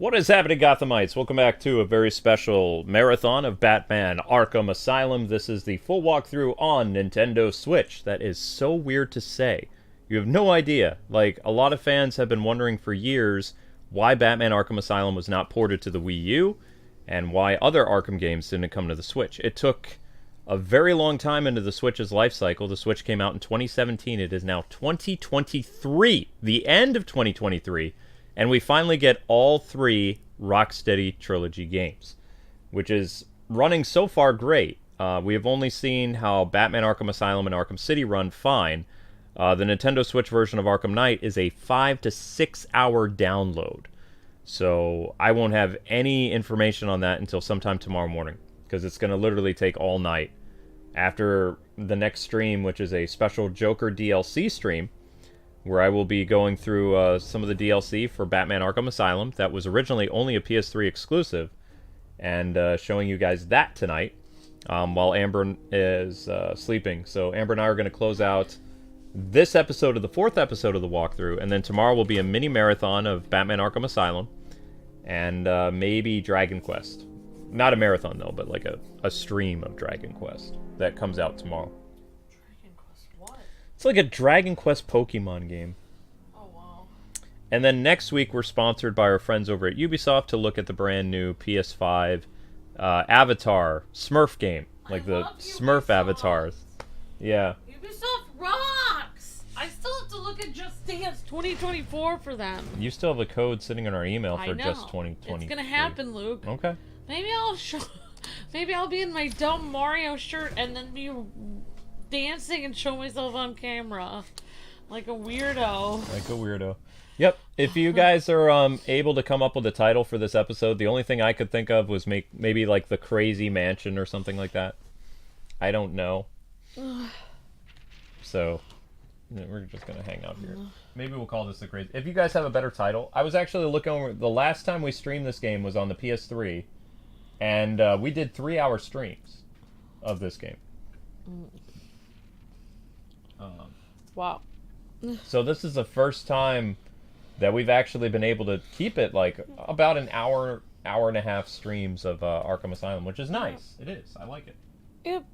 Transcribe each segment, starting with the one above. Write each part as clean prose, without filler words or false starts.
What is happening, Gothamites? Welcome back to a very special marathon of Batman Arkham Asylum. This is the full walkthrough on Nintendo Switch. That is so weird to say. You have no idea. Like, a lot of fans have been wondering for years why Batman Arkham Asylum was not ported to the Wii U, and why other Arkham games didn't come to the Switch. It took a very long time into the Switch's life cycle. The Switch came out in 2017. It is now 2023, the end of 2023. And we finally get all three Rocksteady Trilogy games, which is running so far great. We have only seen how Batman Arkham Asylum and Arkham City run fine. The Nintendo Switch version of Arkham Knight is a 5 to 6 hour download. So I won't have any information on that until sometime tomorrow morning, because it's going to literally take all night. After the next stream, which is a special Joker DLC stream, where I will be going through some of the DLC for Batman Arkham Asylum that was originally only a PS3 exclusive, and showing you guys that tonight while Amber is sleeping. So Amber and I are going to close out this episode of the 4th episode of the walkthrough, and then tomorrow will be a mini marathon of Batman Arkham Asylum and maybe Dragon Quest. Not a marathon though, but like a stream of Dragon Quest that comes out tomorrow. It's like a Dragon Quest Pokemon game. Oh, wow. And then next week, we're sponsored by our friends over at Ubisoft to look at the brand new PS5 Avatar Smurf game. Like the Smurf avatars. Yeah. Ubisoft rocks! I still have to look at Just Dance 2024 for them. You still have a code sitting in our email for Just 2023. It's gonna happen, Luke. Okay. Maybe I'll be in my dumb Mario shirt and then be dancing and show myself on camera like a weirdo. Like a weirdo. Yep. If you guys are able to come up with a title for this episode, the only thing I could think of was maybe like the Crazy Mansion or something like that. I don't know. So we're just gonna hang out here. Maybe we'll call this the Crazy. If you guys have a better title, I was actually looking over. The last time we streamed this game was on the PS3, and we did 3-hour streams of this game. Wow. So this is the first time that we've actually been able to keep it like about an hour and a half streams of Arkham Asylum, which is nice. It is. I like it. Yep.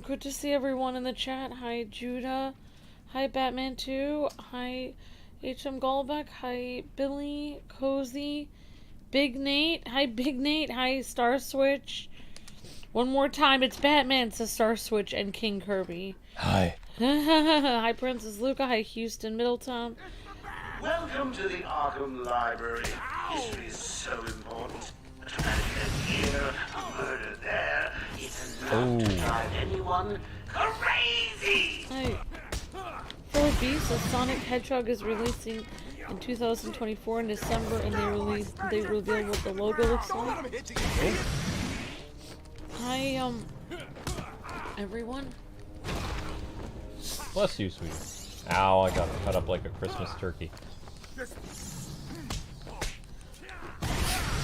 Good to see everyone in the chat. Hi, Judah. Hi, Batman 2. Hi, H.M. Gallbeck. Hi, Billy. Cozy. Big Nate. Hi, Big Nate. Hi, Star Switch. One more time, it's Batman, says Star Switch and King Kirby. Hi. Hi, Princess Luca. Hi, Houston Middletown. Welcome to the Arkham Library. History is so important. A tragedy here, a murder there. It's enough to drive anyone crazy! Hi. Four Beasts, a Sonic Hedgehog is releasing in 2024 in December, and they reveal what the logo looks like. Hi, everyone. Bless you, sweetie. Ow, I got cut up like a Christmas turkey.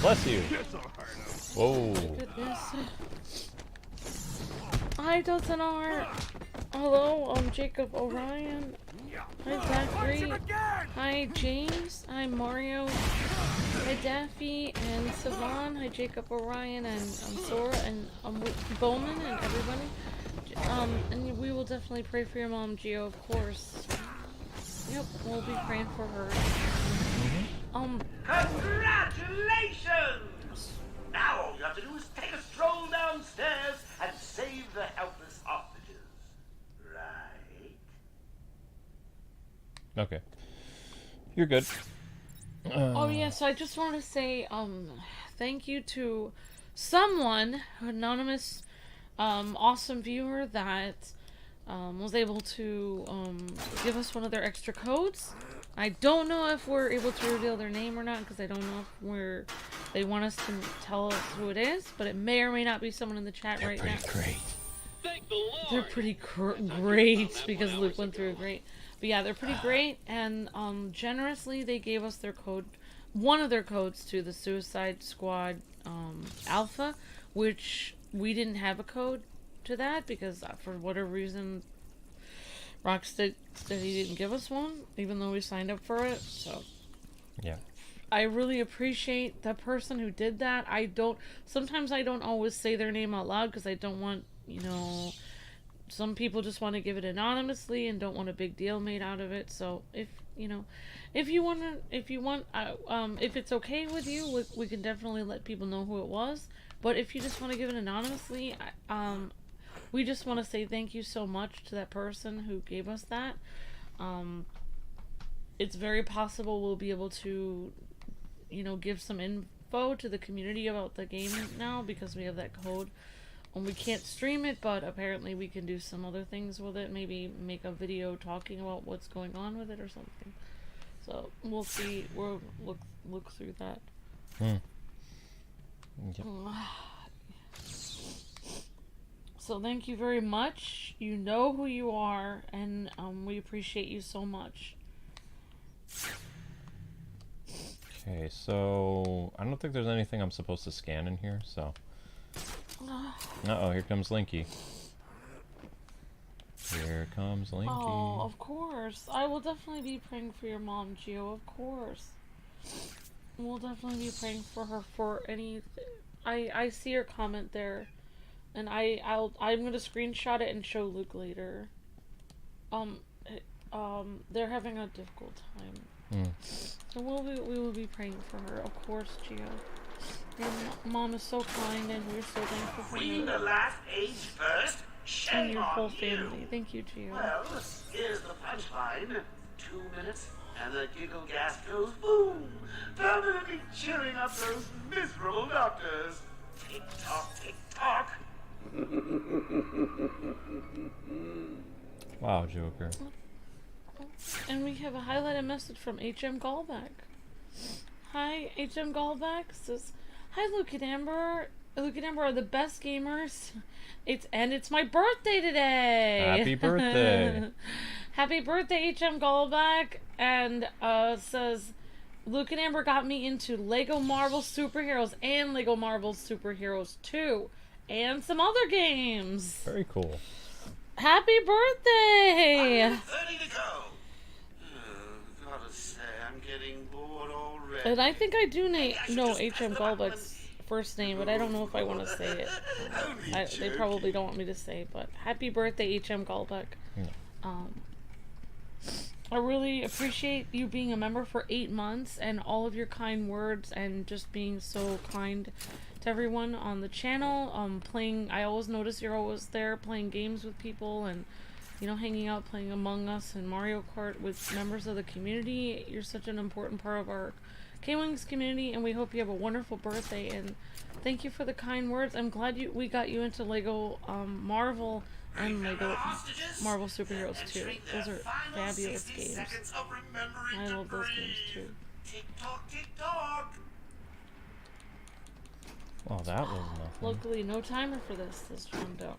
Bless you. Whoa. Goodness. Hi, Dustin R. Hello, Jacob Orion. Hi, Zachary. Hi, James. Hi, Mario. Hi, Daffy and Savan. Hi, Jacob Orion and Sora and Bowman and everybody. And we will definitely pray for your mom, Gio, of course. Yep, we'll be praying for her. Congratulations! Now all you have to do is take a stroll downstairs and save the helpless hostages. Right? Okay. You're good. Oh yes, I just want to say thank you to someone, anonymous awesome viewer that was able to give us one of their extra codes. I don't know if we're able to reveal their name or not, because I don't know if they want us to tell us who it is, but it may or may not be someone in the chat right now. They're pretty great. They're pretty great, because Luke went through a great. But yeah, they're pretty great, and generously they gave us their code, one of their codes to the Suicide Squad Alpha, which we didn't have a code to that because for whatever reason Rocksteady didn't give us one, even though we signed up for it. So yeah, I really appreciate the person who did that. Sometimes I don't always say their name out loud because I don't want, some people just want to give it anonymously and don't want a big deal made out of it. So if it's okay with you, we can definitely let people know who it was. But if you just want to give it anonymously, we just want to say thank you so much to that person who gave us that. It's very possible we'll be able to, give some info to the community about the game now because we have that code. And we can't stream it, but apparently we can do some other things with it. Maybe make a video talking about what's going on with it or something. So we'll see. We'll look through that. Yep. So thank you very much. You know who you are, and we appreciate you so much. Okay, so I don't think there's anything I'm supposed to scan in here, so... Uh-oh, here comes Linky. Here comes Linky. Oh, of course. I will definitely be praying for your mom, Gio, of course. We'll definitely be praying for her for anything. I see your comment there. And I'm gonna screenshot it and show Luke later. They're having a difficult time. So we will be praying for her, of course, Gio. Your mom is so kind, and we're so thankful for you. The last age first. And your whole family. Thank you, Gio. Well, here's the punchline. 2 minutes, and the giggle gas goes boom, permanently cheering up those miserable doctors. Tick tock, tick tock. Wow, Joker. And we have a highlighted message from HM Gallback. Hi, HM Gallback says, "Hi, Luke and Amber. Luke and Amber are the best gamers. It's my birthday today. Happy birthday. Happy birthday, HM Gallback." And says, "Luke and Amber got me into Lego Marvel Superheroes and Lego Marvel Superheroes 2 and some other games." Very cool. Happy birthday! 30 to go. Gotta say, I'm getting bored already. And I think I do know HM Gallback's first name, but I don't know if I want to say it. They probably don't want me to say, but happy birthday, HM Gallback. I really appreciate you being a member for 8 months and all of your kind words and just being so kind to everyone on the channel. I always notice you're always there playing games with people and, hanging out, playing Among Us and Mario Kart with members of the community. You're such an important part of our Kwings community, and we hope you have a wonderful birthday, and thank you for the kind words. I'm glad we got you into Lego Marvel and Lego Marvel Superheroes 2. Those are fabulous games. I love those games too. Tick tock, tick tock. Well, that was nothing. Luckily, no timer for this turned out.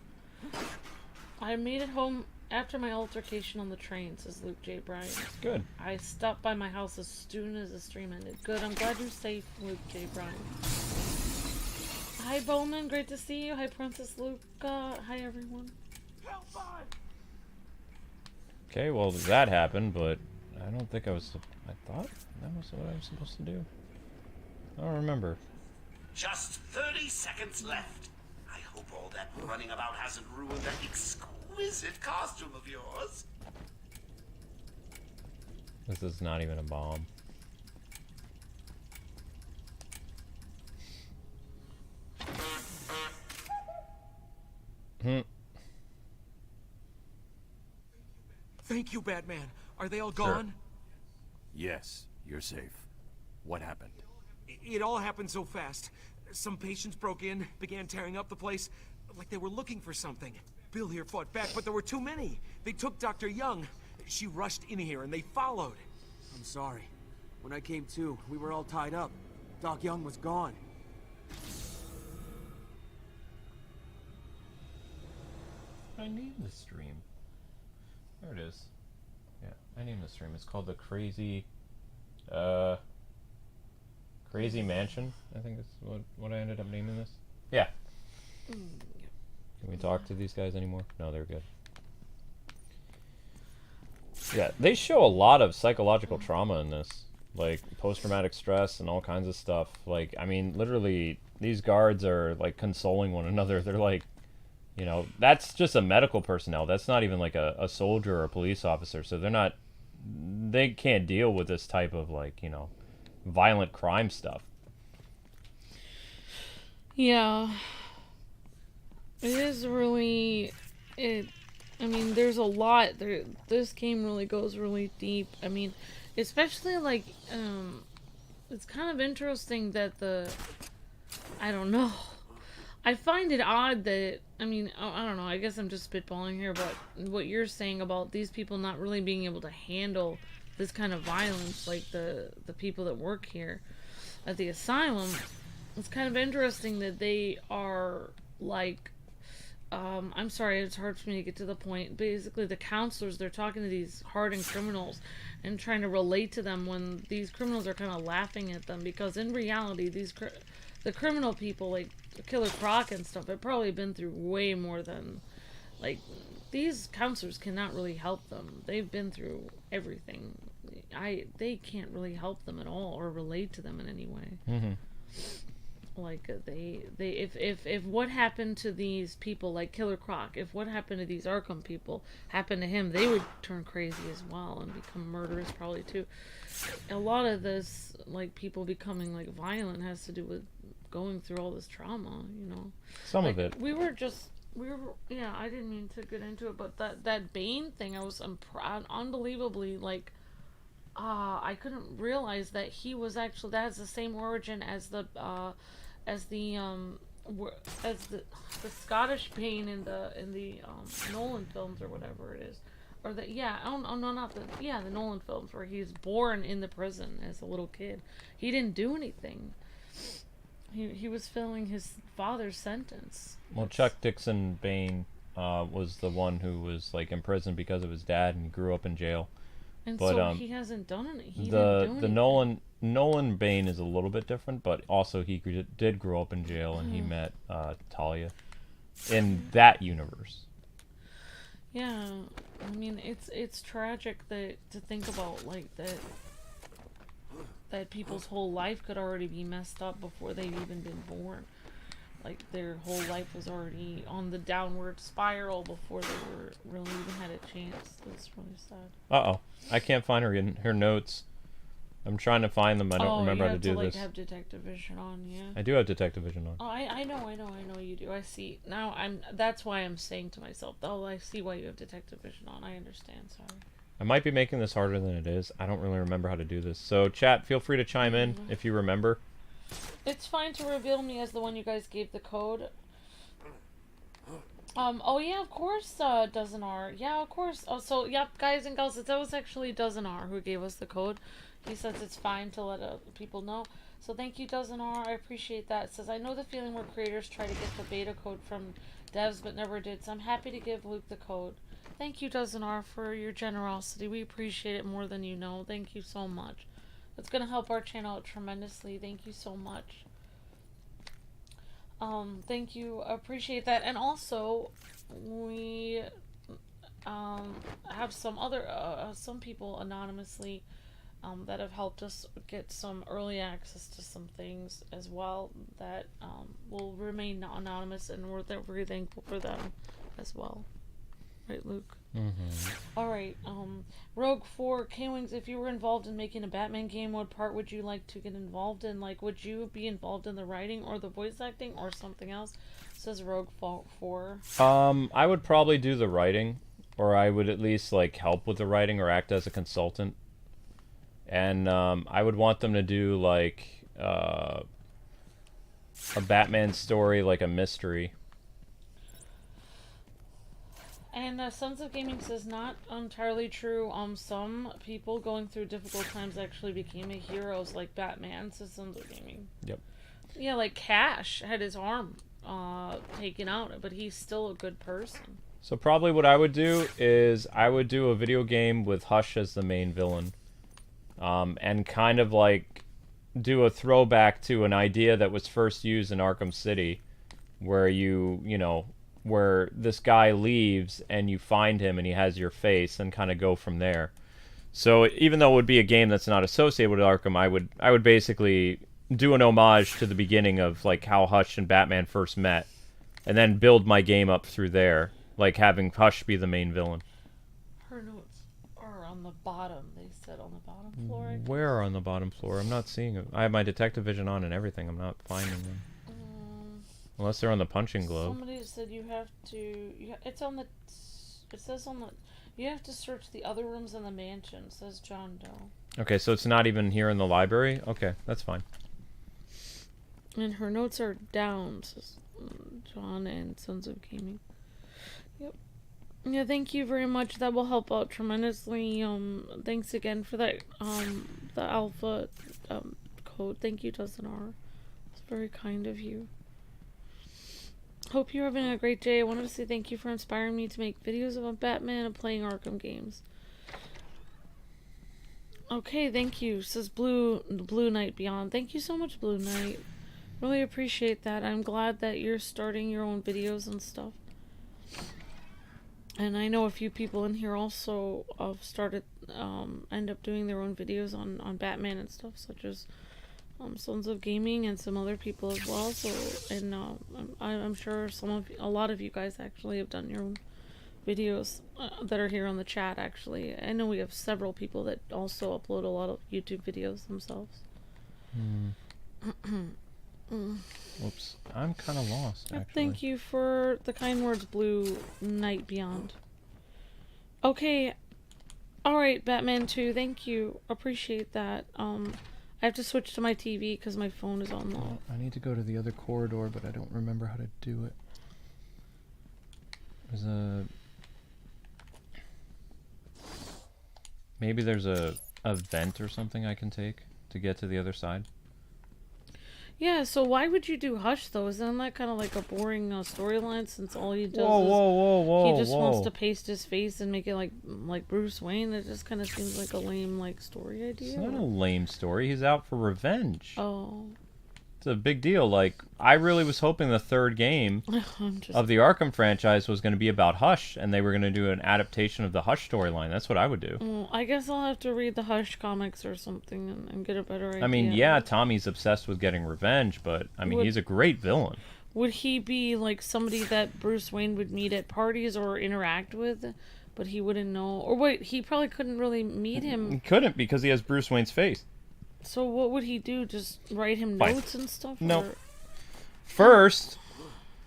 I made it home after my altercation on the train, says Luke J. Bryan. Good. I stopped by my house as soon as the stream ended. Good, I'm glad you're safe, Luke J. Bryan. Hi, Bowman, great to see you. Hi, Princess Luca. Hi, everyone. Okay, well, that happened, but I don't think I thought that was what I was supposed to do. I don't remember. Just 30 seconds left. I hope all that running about hasn't ruined that exquisite costume of yours. This is not even a bomb. Thank you, Batman. Are they all gone? Yes, you're safe. What happened? It all happened so fast. Some patients broke in, began tearing up the place, like they were looking for something. Bill here fought back, but there were too many. They took Dr. Young. She rushed in here and they followed. I'm sorry. When I came to, we were all tied up. Doc Young was gone. I named the stream. There it is. Yeah, I named the stream. It's called the Crazy Mansion. I think that's what I ended up naming this. Yeah. Can we talk to these guys anymore? No, they're good. Yeah, they show a lot of psychological trauma in this. like post-traumatic stress and all kinds of stuff. Like, I mean, literally, these guards are like consoling one another. They're like, you know, that's just a medical personnel. That's not even like a soldier or a police officer. So they can't deal with this type of like, you know, violent crime stuff. Yeah. It is really, I mean, there's a lot there. This game really goes really deep. I mean, especially like, it's kind of interesting that I don't know. I find it odd that, I mean, I don't know, I guess I'm just spitballing here, but what you're saying about these people not really being able to handle this kind of violence, like the people that work here at the asylum, it's kind of interesting that they are, like, I'm sorry, it's hard for me to get to the point. Basically, the counselors, they're talking to these hardened criminals and trying to relate to them when these criminals are kind of laughing at them, because in reality, the criminal people, like Killer Croc and stuff, have probably been through way more than, like, these counselors cannot really help them. They've been through everything. They can't really help them at all or relate to them in any way. Mm-hmm. Like, if what happened to these people, like Killer Croc, if what happened to these Arkham people happened to him, they would turn crazy as well and become murderous probably too. A lot of this, like, people becoming, like, violent has to do with going through all this trauma, you know. Some like, of it. Yeah, I didn't mean to get into it, but that Bane thing, I'm unbelievably, like, I couldn't realize that he was actually, that has the same origin as the Scottish Bane in the Nolan films or whatever it is, or the the Nolan films, where he's born in the prison as a little kid. He didn't do anything. He was filling his father's sentence. Well, Chuck Dixon Bane was the one who was like in prison because of his dad and grew up in jail. And but, so he hasn't done any. The Nolan Bane is a little bit different, but also he did grow up in jail and he met Talia in that universe. Yeah, I mean, it's tragic to think about, like, that people's whole life could already be messed up before they've even been born. Like, their whole life was already on the downward spiral before they were really even had a chance. That's really sad. Uh-oh. I can't find her notes. I'm trying to find them. I don't remember how to do you have this. Have detective vision on, yeah. I do have detective vision on. Oh, I know you do. I see. Now that's why I'm saying to myself, oh, I see why you have detective vision on. I understand, sorry. I might be making this harder than it is. I don't really remember how to do this. So, chat, feel free to chime in if you remember. It's fine to reveal me as the one you guys gave the code. Oh yeah, of course, Dozenar. Yeah, of course. Oh, so, yep, guys and girls, that was actually Dozenar who gave us the code. He says it's fine to let people know. So thank you, Dozenar. I appreciate that. It says, I know the feeling where creators try to get the beta code from devs but never did, so I'm happy to give Luke the code. Thank you, Dozenar, for your generosity. We appreciate it more than you know. Thank you so much. It's going to help our channel out tremendously. Thank you so much. Thank you. I appreciate that. And also, we have some people anonymously that have helped us get some early access to some things as well that will remain anonymous, and we're very thankful for them as well. Right, Luke? Mm-hmm. Alright, Rogue 4, Kwings, if you were involved in making a Batman game, what part would you like to get involved in? Like, would you be involved in the writing or the voice acting or something else? Says Rogue 4. I would probably do the writing, or I would at least, like, help with the writing or act as a consultant. And, I would want them to do, like, a Batman story, like a mystery. And Sons of Gaming says, not entirely true. Some people going through difficult times actually became heroes, like Batman, says Sons of Gaming. Yep. Yeah, like Cash had his arm taken out, but he's still a good person. So probably what I would do is I would do a video game with Hush as the main villain. And kind of like do a throwback to an idea that was first used in Arkham City, where you know, where this guy leaves and you find him and he has your face, and kind of go from there. So even though it would be a game that's not associated with Arkham, I would basically do an homage to the beginning of like how Hush and Batman first met, and then build my game up through there, like having Hush be the main villain. Her notes are on the bottom. They said on the bottom floor. I guess. Where on the bottom floor? I'm not seeing them. I have my detective vision on and everything. I'm not finding them. Unless they're on the punching globe. Somebody said you have to. It's on the. It says on the. You have to search the other rooms in the mansion. Says John Doe. Okay, so it's not even here in the library. Okay, that's fine. And her notes are down. Says John and Sons of Gaming. Yep. Yeah, thank you very much. That will help out tremendously. Thanks again for that. The alpha code. Thank you, Dustin R. It's very kind of you. Hope you're having a great day. I wanted to say thank you for inspiring me to make videos about Batman and playing Arkham games. Okay, thank you. Says Blue Knight Beyond. Thank you so much, Blue Knight. Really appreciate that. I'm glad that you're starting your own videos and stuff. And I know a few people in here also have started, end up doing their own videos on Batman and stuff, such as Sons of Gaming and some other people as well. So, and I'm sure a lot of you guys actually have done your own videos that are here on the chat. Actually, I know we have several people that also upload a lot of YouTube videos themselves. Whoops, I'm kind of lost. Actually. Thank you for the kind words, Blue Knight Beyond. Okay, all right, Batman 2. Thank you, appreciate that. I have to switch to my TV because my phone is on low. I need to go to the other corridor, but I don't remember how to do it. Maybe there's a vent or something I can take to get to the other side. Yeah, so why would you do Hush though? Isn't that kind of like a boring storyline since all he does Whoa, he just wants to paste his face and make it like Bruce Wayne? It just kind of seems like a lame story idea. It's not a lame story. He's out for revenge. Oh. It's a big deal. Like, I really was hoping the third game of the Arkham franchise was going to be about Hush, and they were going to do an adaptation of the Hush storyline. That's what I would do. Well, I guess I'll have to read the Hush comics or something and get a better idea. I mean, yeah, Tommy's obsessed with getting revenge, but, I mean, he's a great villain. Would he be, like, somebody that Bruce Wayne would meet at parties or interact with, but he wouldn't know? Or wait, he probably couldn't really meet him. He couldn't because he has Bruce Wayne's face. So what would he do? Just write him notes and stuff? No. Or... First,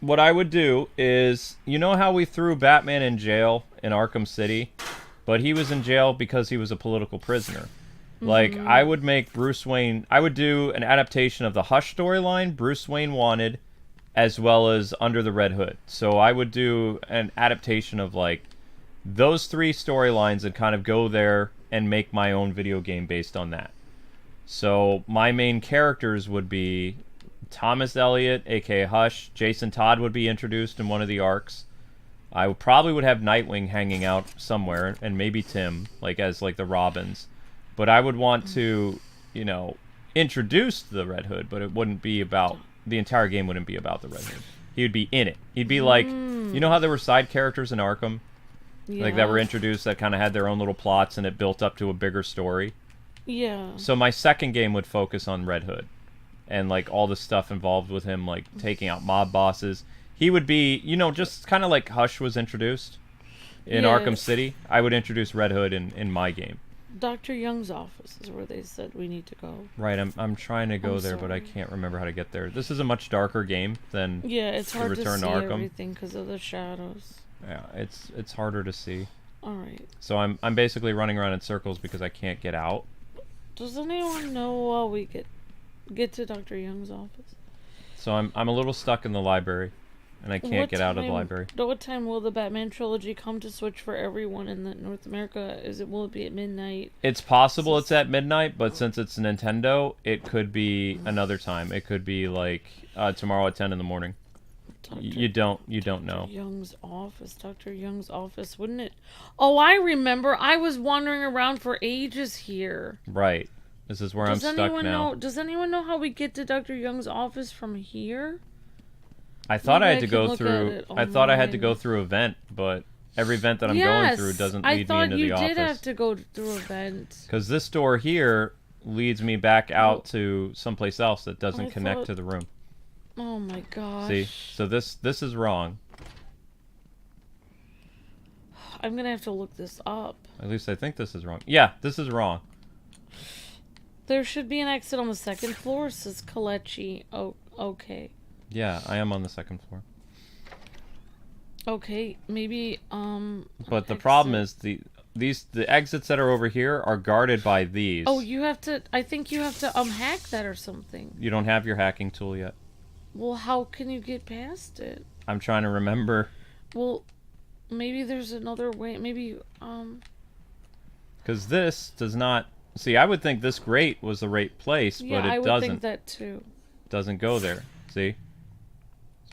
what I would do is, you know how we threw Batman in jail in Arkham City? But he was in jail because he was a political prisoner. Like, I would make Bruce Wayne... I would do an adaptation of the Hush storyline, Bruce Wayne Wanted, as well as Under the Red Hood. So I would do an adaptation of, like, those three storylines and kind of go there and make my own video game based on that. So my main characters would be Thomas Elliot, aka Hush. Jason Todd would be introduced in one of the arcs. I probably would have Nightwing hanging out somewhere, and maybe Tim, like as like the Robins. But I would want to, you know, introduce the Red Hood, but it wouldn't be about the entire game. Wouldn't be about the Red Hood. He would be in it. He'd be like, you know how there were side characters in Arkham, like that were introduced that kind of had their own little plots, and it built up to a bigger story. Yeah. So my second game would focus on Red Hood and like all the stuff involved with him, like taking out mob bosses. He would be, you know, just kind of like Hush was introduced in Arkham City. I would introduce Red Hood in my game. Dr. Young's office is where they said we need to go. Right, I'm trying to go there, but I can't remember how to get there. This is a much darker game than it's hard Return to see Arkham. everything because of the shadows. Yeah, it's harder to see. All right. So I'm basically running around in circles because I can't get out. Does anyone know how we get to Dr. Young's office? So I'm a little stuck in the library, and I can't get out of the library. What time will the Batman trilogy come to Switch for everyone in North America? Will it be at midnight? It's possible it's at midnight, but since it's Nintendo, it could be another time. It could be like tomorrow at 10 in the morning. You don't know. Dr. Young's office, wouldn't it? Oh, I remember. I was wandering around for ages here. Right. This is where I'm stuck now. Does anyone know how we get to Dr. Young's office from here? I thought I had to go through. I thought I had to go through a vent, but every vent that I'm going through doesn't lead me into the office. I thought you did have to go through a vent. Because this door here leads me back out to someplace else that doesn't connect to the room. Oh my gosh. See? So this is wrong. I'm gonna have to look this up. At least I think this is wrong. Yeah, this is wrong. There should be an exit on the second floor, says Kalechi. Oh, okay. Yeah, I am on the second floor. Okay, maybe, But the problem is the exits that are over here are guarded by these. Oh, you have to, I think you have to, hack that or something. You don't have your hacking tool yet. Well, how can you get past it? I'm trying to remember. Well, maybe there's another way, maybe, Because this does not... See, I would think this grate was the right place, yeah, but it I would doesn't. think that too. Doesn't go there. See?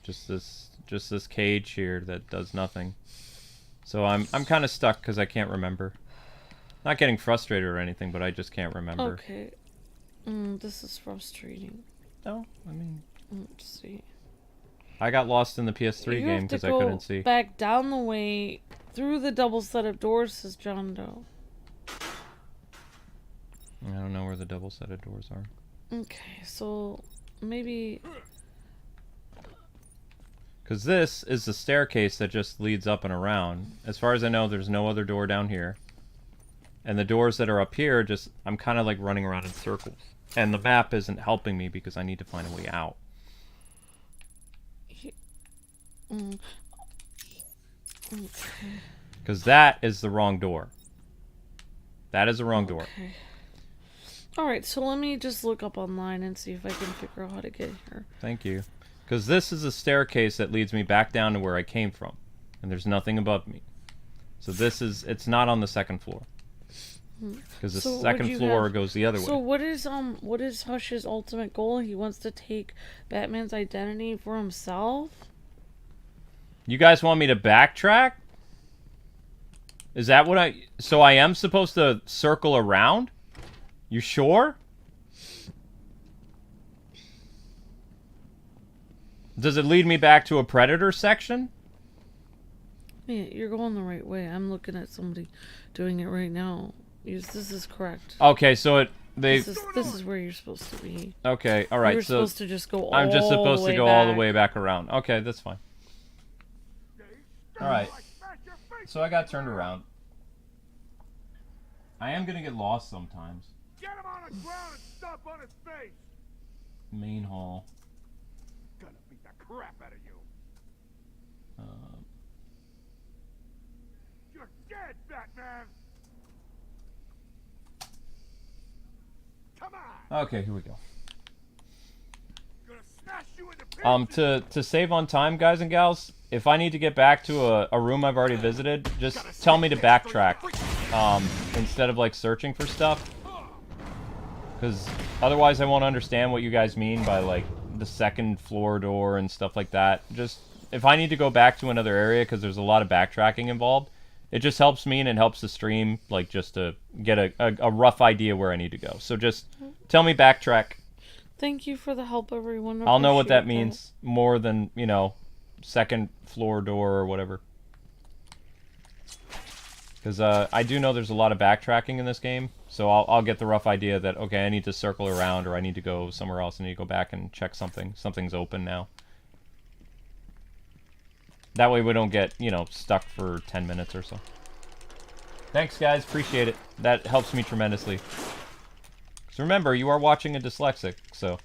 It's just this cage here that does nothing. So I'm kind of stuck because I can't remember. Not getting frustrated or anything, but I just can't remember. Okay. This is frustrating. No, I mean... Let's see. I got lost in the PS3 game because I couldn't see. Back down the way through the double set of doors, says John Doe. I don't know where the double set of doors are. Okay, so maybe... Because this is the staircase that just leads up and around. As far as I know, there's no other door down here. And the doors that are up here, just... I'm kind of like running around in circles. And the map isn't helping me because I need to find a way out. Because that is the wrong door. That is the wrong door. Alright, so let me just look up online and see if I can figure out how to get here. Thank you. Because this is a staircase that leads me back down to where I came from. And there's nothing above me. So this is... It's not on the second floor. Because the second floor goes the other way. So what is Hush's ultimate goal? He wants to take Batman's identity for himself? You guys want me to backtrack? Is that what I... So I am supposed to circle around? You sure? Does it lead me back to a Predator section? Yeah, you're going the right way. I'm looking at somebody doing it right now. This is correct. Okay, so This is where you're supposed to be. Okay, alright, You're so... supposed to just go I'm just supposed to go back. all the way back around. Okay, that's fine. Alright. So I got turned around. I am gonna get lost sometimes. Get him on the ground and stomp on his face! Main hall. Gonna beat the crap out of you. You're dead, Batman! Come on! Okay, here we go. Gonna smash you into pieces! To save on time, guys and gals, if I need to get back to a room I've already visited, just tell me to backtrack. Instead of like searching for stuff. Because otherwise I won't understand what you guys mean by like the second floor door and stuff like that. Just, if I need to go back to another area because there's a lot of backtracking involved, it just helps me and it helps the stream, like just to get a rough idea where I need to go. So just tell me backtrack. Thank you for the help, everyone. I'll know what that means more than, you know, second floor door or whatever. Because I do know there's a lot of backtracking in this game, so I'll get the rough idea that, okay, I need to circle around or I need to go somewhere else. I need to go back and check something. Something's open now. That way we don't get, you know, stuck for 10 minutes or so. Thanks, guys. Appreciate it. That helps me tremendously. So remember, you are watching a dyslexic, so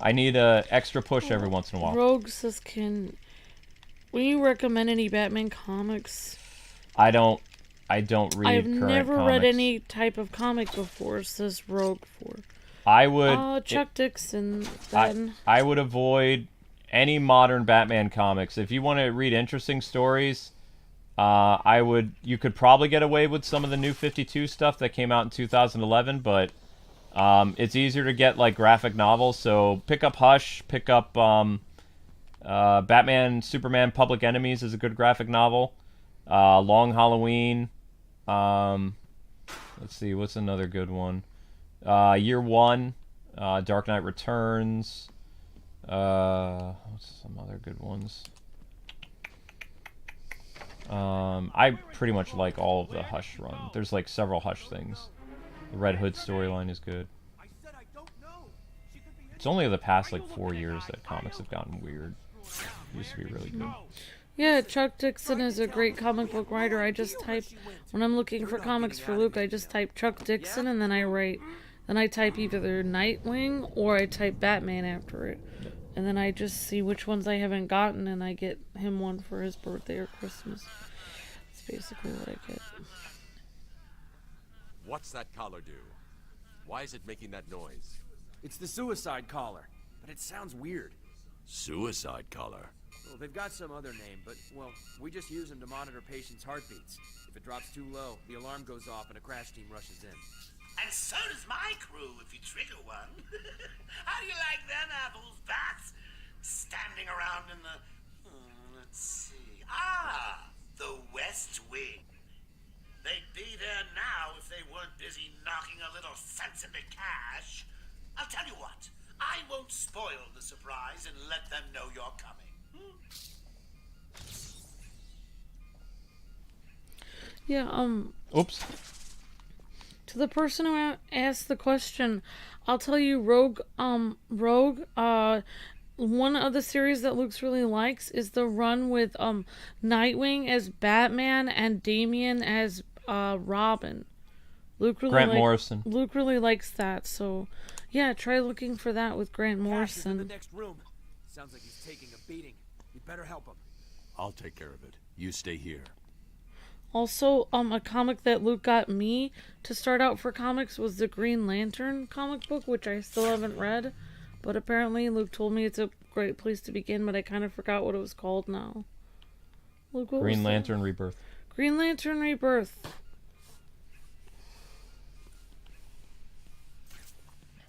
I need a extra push every once in a while. Rogue says, will you recommend any Batman comics? I don't read current comics. I've never read any type of comic before, says Rogue 4. I would... Chuck Dixon, then. I would avoid any modern Batman comics. If you want to read interesting stories, you could probably get away with some of the New 52 stuff that came out in 2011, but it's easier to get like graphic novels, so pick up Hush, pick up Batman, Superman, Public Enemies is a good graphic novel. Long Halloween. Let's see, what's another good one? Year One, Dark Knight Returns. What's some other good ones? I pretty much like all of the Hush run. There's like several Hush things. The Red Hood storyline is good. It's only the past like 4 years that comics have gotten weird. It used to be really good. Yeah, Chuck Dixon is a great comic book writer. I just type, when I'm looking for comics for Luke, I just type Chuck Dixon and then I type either Nightwing or I type Batman after it. And then I just see which ones I haven't gotten and I get him one for his birthday or Christmas. That's basically what I get. What's that collar do? Why is it making that noise? It's the suicide collar, but it sounds weird. Suicide collar. Well, they've got some other name, but, well, we just use them to monitor patients' heartbeats. If it drops too low, the alarm goes off and a crash team rushes in. And so does my crew if you trigger one. How do you like them apples, bats? Standing around in the... let's see... the West Wing. They'd be there now if they weren't busy knocking a little sense into cash. I'll tell you what. I won't spoil the surprise and let them know you're coming. Yeah, Oops. to the person who asked the question, I'll tell you, Rogue, one of the series that Luke's really likes is the run with, Nightwing as Batman and Damian as, Robin. Grant Morrison. Luke really likes that, so, yeah, try looking for that with Grant Cash is in Morrison. the next room. Sounds like he's taking a beating. You better help him. I'll take care of it. You stay here. Also, a comic that Luke got me to start out for comics was the Green Lantern comic book, which I still haven't read. But apparently Luke told me it's a great place to begin, but I kind of forgot what it was called now. Luke, what Green was that? Lantern Rebirth. Green Lantern Rebirth.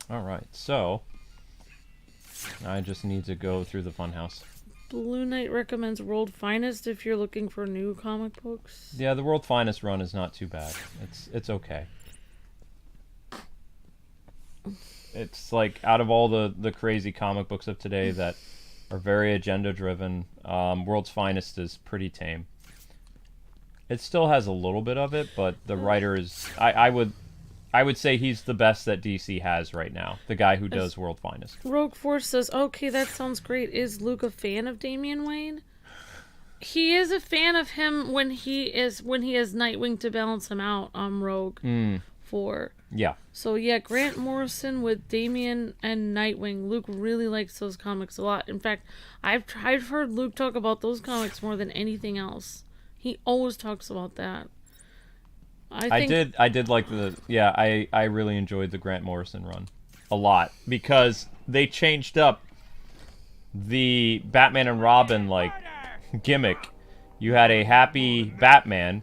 Alright, so... I just need to go through the funhouse. Blue Knight recommends World Finest if you're looking for new comic books. Yeah, the World Finest run is not too bad. It's okay. It's like, out of all the crazy comic books of today that are very agenda-driven, World's Finest is pretty tame. It still has a little bit of it, but the writer is... I would say he's the best that DC has right now. The guy who does World Finest. Rogue Force says, okay, that sounds great. Is Luke a fan of Damian Wayne? He is a fan of him when he has Nightwing to balance him out on Rogue 4. Yeah. So yeah, Grant Morrison with Damian and Nightwing. Luke really likes those comics a lot. In fact, I've heard Luke talk about those comics more than anything else. He always talks about that. I did like I really enjoyed the Grant Morrison run a lot because they changed up the Batman and Robin like gimmick. You had a happy Batman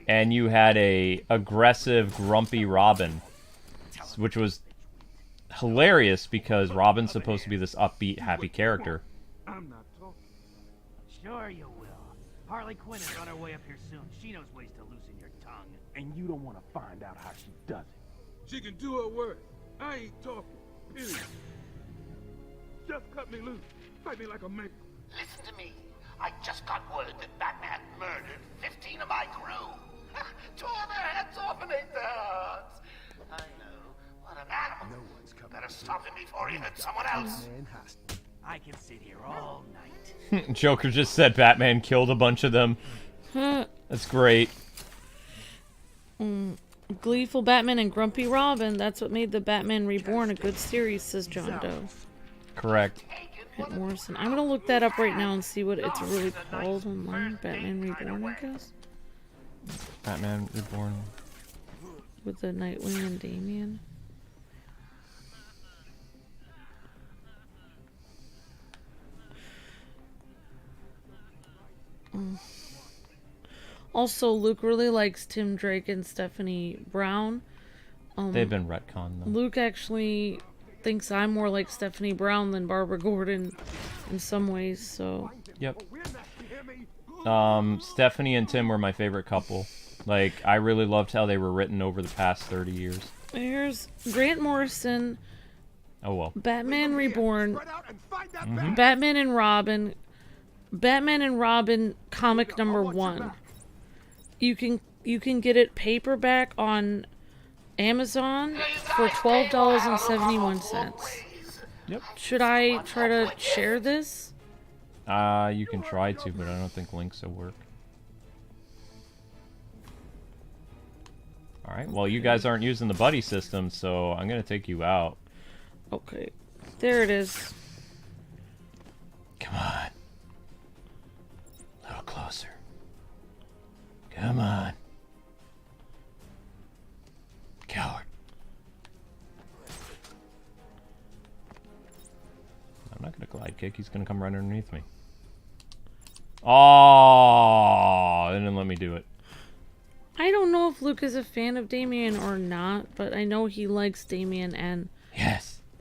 and you had a aggressive, grumpy Robin, which was hilarious because Robin's supposed to be this upbeat, happy character. I'm not talking. Sure you will. Harley Quinn is on her way up here soon. She knows ways to loosen your tongue. And you don't want to find out how she does it. She can do her work. I ain't talking. Period. Just cut me loose. Fight me like a man. Listen to me. I just got word that Batman murdered 15 of my crew. Tore their heads off and ate their hearts. I know. What an animal. No one's coming. Better stop him before he hurts someone else. I can sit here all night. Joker just said Batman killed a bunch of them. That's great. Gleeful Batman and Grumpy Robin. That's what made the Batman Reborn a good series, says John Doe. Correct. Grant Morrison. I'm gonna look that up right now and see what it's really called online. Batman Reborn, I guess. Batman Reborn. With the Nightwing and Damian. Also, Luke really likes Tim Drake and Stephanie Brown. They've been retconned, though. Luke actually thinks I'm more like Stephanie Brown than Barbara Gordon in some ways, so... Yep. Stephanie and Tim were my favorite couple. Like, I really loved how they were written over the past 30 years. Here's Grant Morrison. Oh, well. Batman Reborn. Batman and Robin. Batman and Robin comic number 1. You can get it paperback on Amazon for $12.71. Yep. Should I try to share this? You can try to, but I don't think links will work. Alright, well, you guys aren't using the buddy system, so I'm gonna take you out. Okay. There it is. Come on. A little closer. Come on. Coward. I'm not gonna glide kick, he's gonna come right underneath me. Oh, they didn't let me do it. I don't know if Luke is a fan of Damian or not, but I know he likes Damian and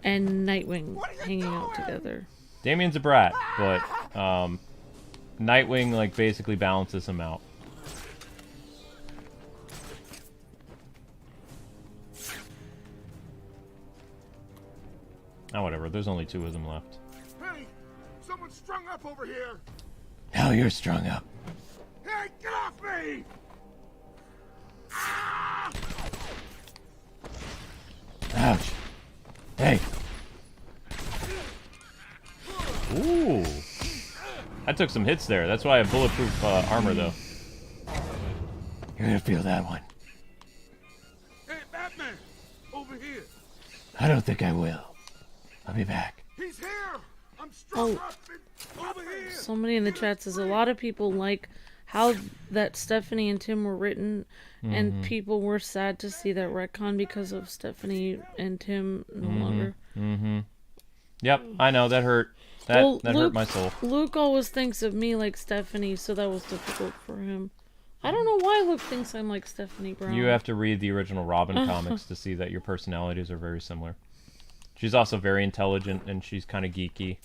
Nightwing hanging out together. Damian's a brat, but Nightwing like basically balances him out. Oh, whatever. There's only 2 of them left. Hey, someone's strung up over here. Hell, you're strung up. Hey, get off me! Ouch. Hey. Ooh. I took some hits there. That's why I have bulletproof armor, though. You're gonna feel that one. Hey, Batman! Over here! I don't think I will. I'll be back. He's here! I'm strung up over here! Somebody in the chat says a lot of people like how that Stephanie and Tim were written, and people were sad to see that retcon because of Stephanie and Tim no longer. Yep, I know, that hurt. That hurt my soul. Luke always thinks of me like Stephanie, so that was difficult for him. I don't know why Luke thinks I'm like Stephanie Brown. You have to read the original Robin comics to see that your personalities are very similar. She's also very intelligent, and she's kind of geeky.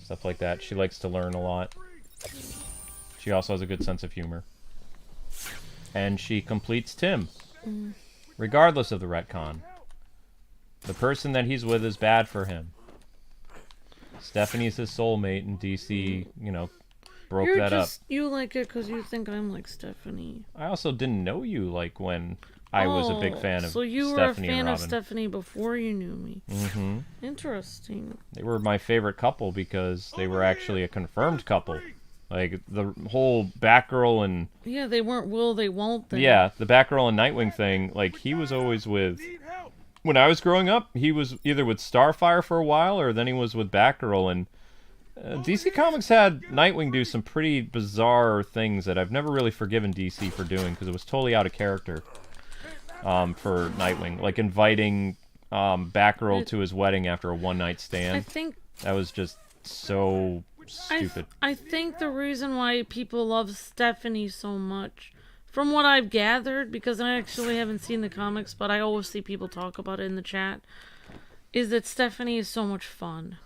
Stuff like that. She likes to learn a lot. She also has a good sense of humor. And she completes Tim. Regardless of the retcon. The person that he's with is bad for him. Stephanie's his soulmate, and DC, you know, broke that up. You like it because you think I'm like Stephanie. I also didn't know you, like, when I was a big fan of Stephanie and Robin. So you were a fan of Stephanie before you knew me. Interesting. They were my favorite couple because they were actually a confirmed couple. Like, the whole Batgirl and... Yeah, they weren't will, they won't thing. Yeah, the Batgirl and Nightwing thing, like, he was always with... When I was growing up, he was either with Starfire for a while, or then he was with Batgirl, and DC Comics had Nightwing do some pretty bizarre things that I've never really forgiven DC for doing, because it was totally out of character for Nightwing. Like, inviting Batgirl to his wedding after a one-night stand. I think... That was just so... stupid. I think the reason why people love Stephanie so much, from what I've gathered, because I actually haven't seen the comics, but I always see people talk about it in the chat, is that Stephanie is so much fun.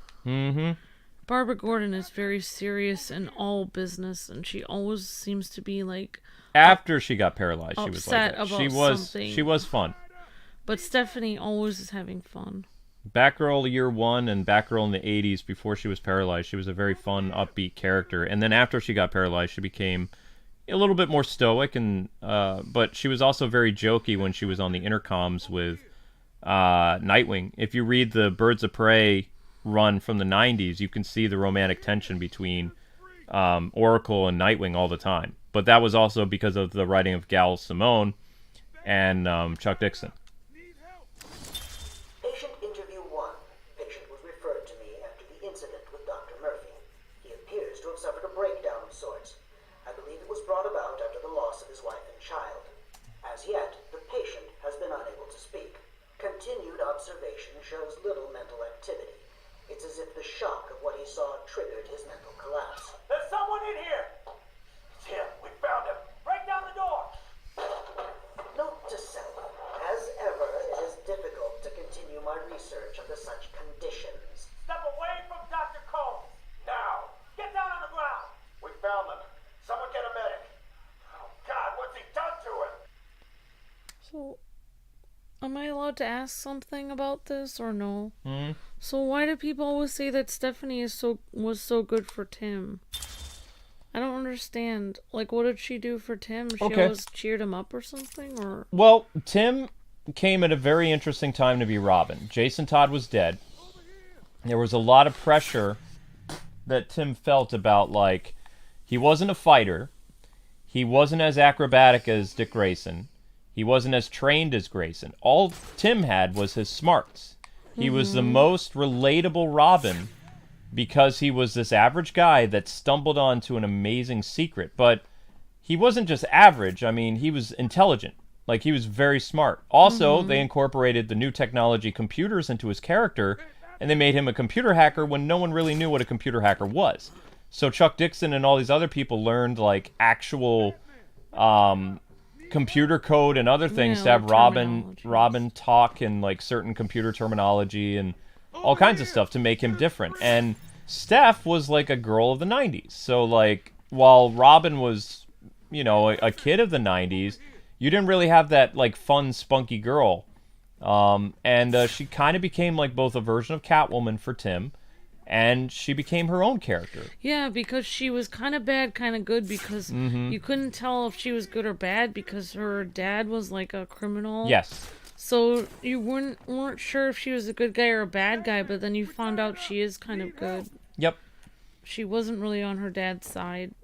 Barbara Gordon is very serious and all business, and she always seems to be like... After she got paralyzed, she was like that. Something. She was fun. But Stephanie always is having fun. Batgirl year 1 and Batgirl in the 80s, before she was paralyzed, she was a very fun, upbeat character. And then after she got paralyzed, she became a little bit more stoic, and but she was also very jokey when she was on the intercoms with Nightwing. If you read the Birds of Prey run from the 90s, you can see the romantic tension between Oracle and Nightwing all the time. But that was also because of the writing of Gal Simone and Chuck Dixon. Patient interview 1. Patient was referred to me after the incident with Dr. Murphy. He appears to have suffered a breakdown of sorts. I believe it was brought about after the loss of his wife and child. As yet, the patient has been unable to speak. Continued observation shows little mental activity. It's as if the shock of what he saw triggered his mental collapse. There's someone in here! It's him. We found him. Break down the door! Note to self. As ever, it is difficult to continue my research under such conditions. Step away from Dr. Combs! Now! Get down on the ground! We found them. Someone get a medic. Oh, God, what's he done to him? So, am I allowed allowed to ask something about this or no? Hmm? So why do people always say that Stephanie was so good for Tim? I don't understand. Like, what did she do for Tim? She always cheered him up or something, or? Well, Tim came at a very interesting time to be Robin. Jason Todd was dead. There was a lot of pressure that Tim felt about, like, he wasn't a fighter. He wasn't as acrobatic as Dick Grayson. He wasn't as trained as Grayson. All Tim had was his smarts. He was the most relatable Robin because he was this average guy that stumbled onto an amazing secret. But he wasn't just average. I mean, he was intelligent. Like, he was very smart. Also, they incorporated the new technology computers into his character, and they made him a computer hacker when no one really knew what a computer hacker was. So Chuck Dixon and all these other people learned, like, actual computer code and other things to have Robin talk in, like, certain computer terminology and all kinds of stuff to make him different. And Steph was, like, a girl of the 90s. So, like, while Robin was, you know, a kid of the 90s, you didn't really have that, like, fun, spunky girl. And she kind of became, like, both a version of Catwoman for Tim, and she became her own character. Yeah, because she was kind of bad, kind of good, because you couldn't tell if she was good or bad because her dad was, like, a criminal. Yes. So you weren't sure if she was a good guy or a bad guy, but then you found out she is kind of good. Yep. She wasn't really on her dad's side.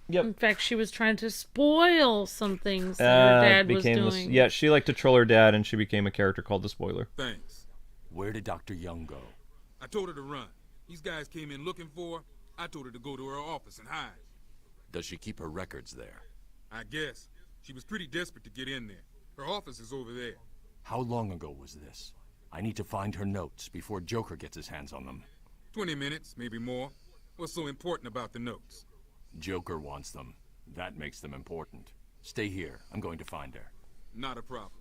Yep. In fact, she was trying to spoil some things that her dad was doing. Yeah, she liked to troll her dad, and she became a character called the Spoiler. Thanks. Where did Dr. Young go? I told her to run. These guys came in looking for her. I told her to go to her office and hide. Does she keep her records there? I guess. She was pretty desperate to get in there. Her office is over there. How long ago was this? I need to find her notes before Joker gets his hands on them. 20 minutes, maybe more. What's so important about the notes? Joker wants them. That makes them important. Stay here. I'm going to find her. Not a problem.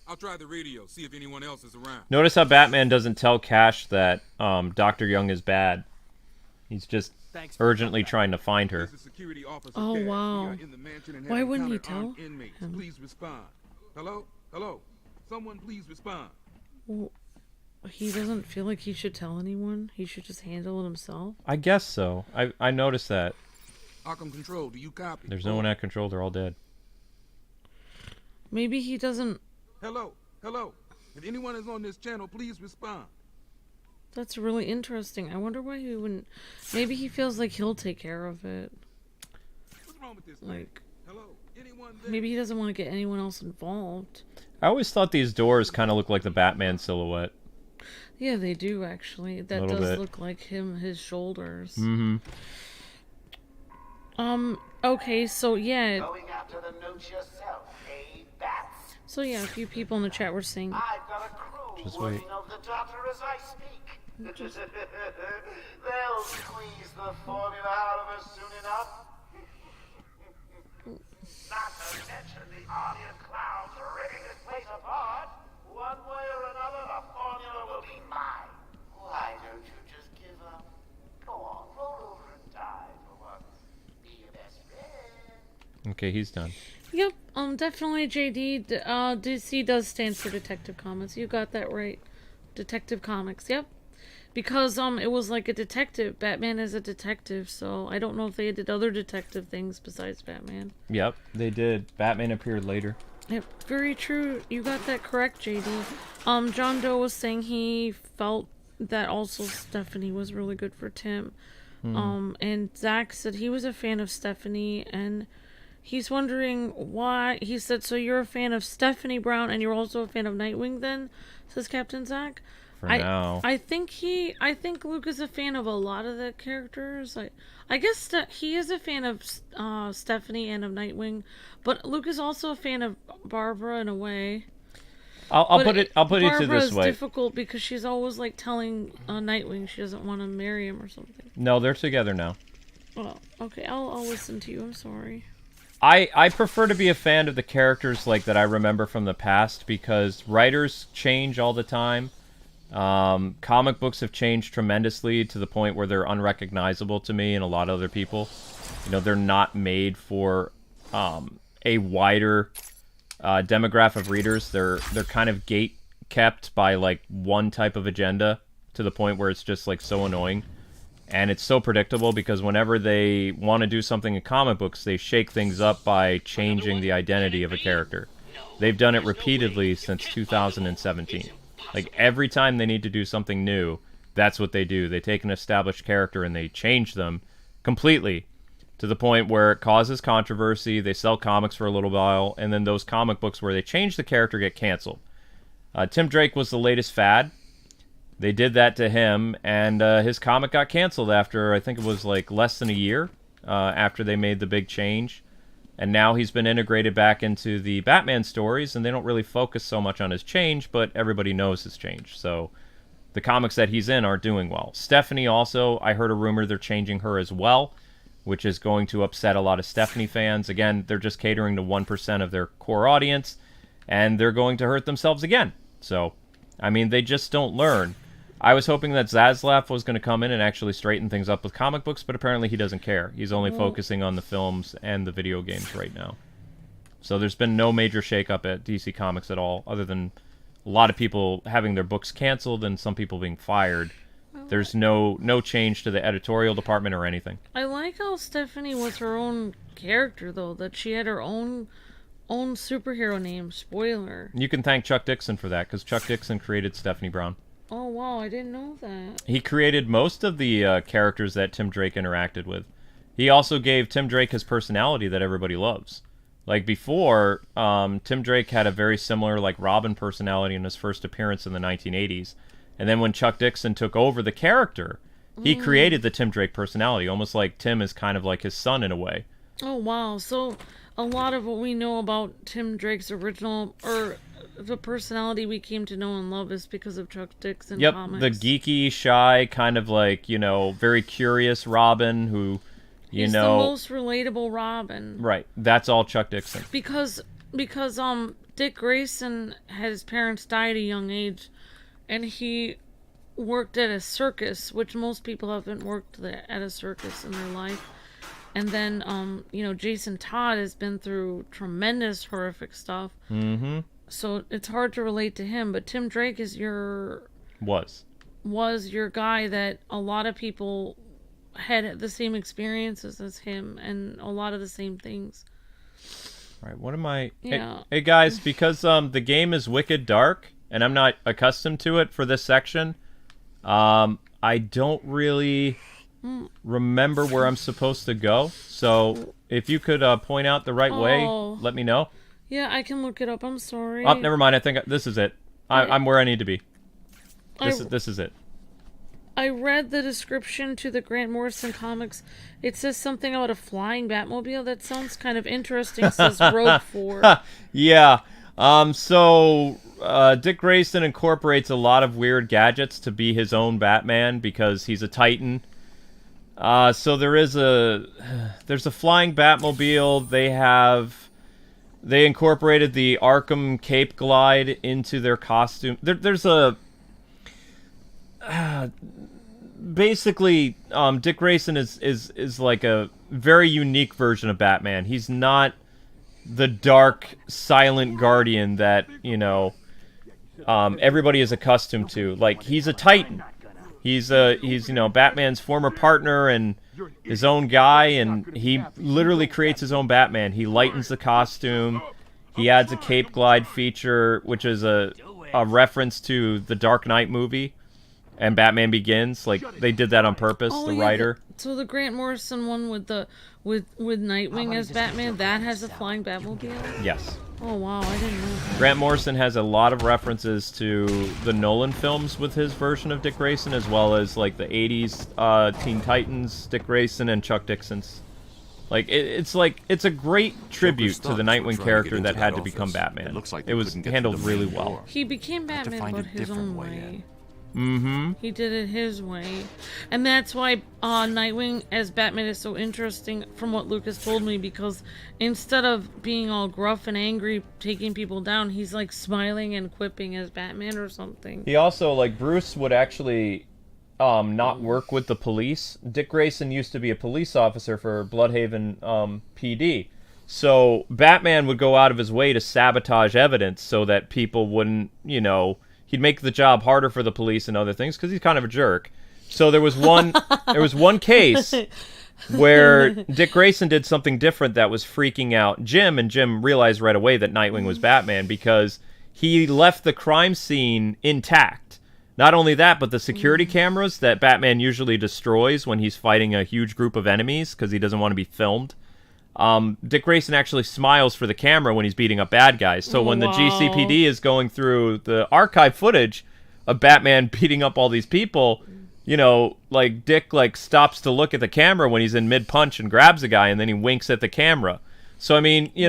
I'll try the radio, see if anyone else is around. Notice how Batman doesn't tell Cash that Dr. Young is bad. He's just urgently trying to find her. Oh, wow. Why wouldn't he tell him? Please respond. Hello? Hello? Someone please respond. Well, he doesn't feel like he should tell anyone? He should just handle it himself? I guess so. I noticed that. Arkham Control, do you copy? There's no one at control. They're all dead. Maybe he doesn't... Hello? Hello? If anyone is on this channel, please respond. That's really interesting. I wonder why he wouldn't... Maybe he feels like he'll take care of it. What's wrong with this Like... thing? Hello? Anyone there? Maybe he doesn't want to get anyone else involved. I always thought these doors kind of look like the Batman silhouette. Yeah, they do, actually. That does look like him, his shoulders. Mm-hmm. Okay, so yeah. Going after the notes yourself, eh, Bats? So yeah, a few people in the chat were saying... I've got a crew Just working wait. of the doctor as I speak. They'll squeeze the formula out of us soon enough. Not to mention the army of clowns ripping this place apart. One way or another, the formula will be mine. Why don't you just give up? Go on, roll over and die for once. Be your best friend. Okay, he's done. Yep, definitely JD, DC does stand for Detective Comics. You got that right. Detective Comics, yep. Because, it was like a detective. Batman is a detective, so I don't know if they did other detective things besides Batman. Yep, they did. Batman appeared later. Yep, very true. You got that correct, JD. John Doe was saying he felt that also Stephanie was really good for Tim. And Zach said he was a fan of Stephanie, and he's wondering why. He said, so you're a fan of Stephanie Brown, and you're also a fan of Nightwing then? Says Captain Zach. For now. I think Luke is a fan of a lot of the characters. I guess he is a fan of Stephanie and of Nightwing, but Luke is also a fan of Barbara in a way. I'll put it to this way. Barbara is difficult because she's always like telling Nightwing she doesn't want to marry him or something. No, they're together now. Oh, okay. I'll listen to you. I'm sorry. I prefer to be a fan of the characters like that I remember from the past because writers change all the time. Comic books have changed tremendously to the point where they're unrecognizable to me and a lot of other people. You know, they're not made for a wider demographic of readers. They're kind of gate kept by like one type of agenda to the point where it's just like so annoying. And it's so predictable because whenever they want to do something in comic books, they shake things up by changing the identity of a character. They've done it repeatedly since 2017. Like, every time they need to do something new, that's what they do. They take an established character and they change them completely to the point where it causes controversy. They sell comics for a little while, and then those comic books where they change the character get canceled. Tim Drake was the latest fad. They did that to him, and his comic got canceled after, I think it was like less than a year after they made the big change. And now he's been integrated back into the Batman stories, and they don't really focus so much on his change, but everybody knows his change. So the comics that he's in aren't doing well. Stephanie also, I heard a rumor they're changing her as well, which is going to upset a lot of Stephanie fans. Again, they're just catering to 1% of their core audience, and they're going to hurt themselves again. So, I mean, they just don't learn. I was hoping that Zaslav was going to come in and actually straighten things up with comic books, but apparently he doesn't care. He's only focusing on the films and the video games right now. So there's been no major shakeup at DC Comics at all, other than a lot of people having their books canceled and some people being fired. There's no change to the editorial department or anything. I like how Stephanie was her own character, though, that she had her own superhero name. Spoiler. You can thank Chuck Dixon for that, because Chuck Dixon created Stephanie Brown. Oh, wow, I didn't know that. He created most of the characters that Tim Drake interacted with. He also gave Tim Drake his personality that everybody loves. Like, before, Tim Drake had a very similar, like, Robin personality in his first appearance in the 1980s. And then when Chuck Dixon took over the character, he created the Tim Drake personality, almost like Tim is kind of like his son in a way. Oh, wow. So, a lot of what we know about Tim Drake's original, or the personality we came to know and love, is because of Chuck Dixon comics. The geeky, shy, kind of like, very curious Robin who, He's the most relatable Robin. Right. That's all Chuck Dixon. Because Dick Grayson had his parents die at a young age, and he worked at a circus, which most people haven't worked at a circus in their life. And then, Jason Todd has been through tremendous horrific stuff. Mm-hmm. So it's hard to relate to him, but Tim Drake is was your guy that a lot of people had the same experiences as him and a lot of the same things. All right, what am I... Yeah. Hey guys, because the game is wicked dark, and I'm not accustomed to it for this section, I don't really remember where I'm supposed to go. So if you could point out the right way, let me know. Yeah, I can look it up. I'm sorry. Oh, never mind. I think this is it. I'm where I need to be. This is it. I read the description to the Grant Morrison comics. It says something about a flying Batmobile. That sounds kind of interesting. It says Rogue 4. Yeah. So Dick Grayson incorporates a lot of weird gadgets to be his own Batman because he's a Titan. So there's a flying Batmobile. They incorporated the Arkham Cape Glide into their costume. There's a... basically, Dick Grayson is like a very unique version of Batman. He's not the dark, silent guardian that, everybody is accustomed to. Like, he's a Titan. He's Batman's former partner and his own guy, and he literally creates his own Batman. He lightens the costume. He adds a Cape Glide feature, which is a reference to the Dark Knight movie and Batman Begins. Like, they did that on purpose, the writer. So the Grant Morrison one with Nightwing as Batman, that has a flying Batmobile? Yes. Oh, wow, I didn't know that. Grant Morrison has a lot of references to the Nolan films with his version of Dick Grayson, as well as, like, the 80s Teen Titans, Dick Grayson, and Chuck Dixon's. Like, it's a great tribute to the Nightwing character that had to become Batman. It was handled really well. He became Batman, but his own way. Mm-hmm. He did it his way. And that's why Nightwing as Batman is so interesting, from what Lucas told me, because instead of being all gruff and angry, taking people down, he's like smiling and quipping as Batman or something. He also, like, Bruce would actually not work with the police. Dick Grayson used to be a police officer for Bloodhaven PD. So Batman would go out of his way to sabotage evidence so that people wouldn't, he'd make the job harder for the police and other things because he's kind of a jerk. So there was one case where Dick Grayson did something different that was freaking out Jim, and Jim realized right away that Nightwing was Batman because he left the crime scene intact. Not only that, but the security cameras that Batman usually destroys when he's fighting a huge group of enemies because he doesn't want to be filmed. Dick Grayson actually smiles for the camera when he's beating up bad guys. So when the GCPD is going through the archive footage of Batman beating up all these people, Dick stops to look at the camera when he's in mid-punch and grabs a guy, and then he winks at the camera. So, I mean, he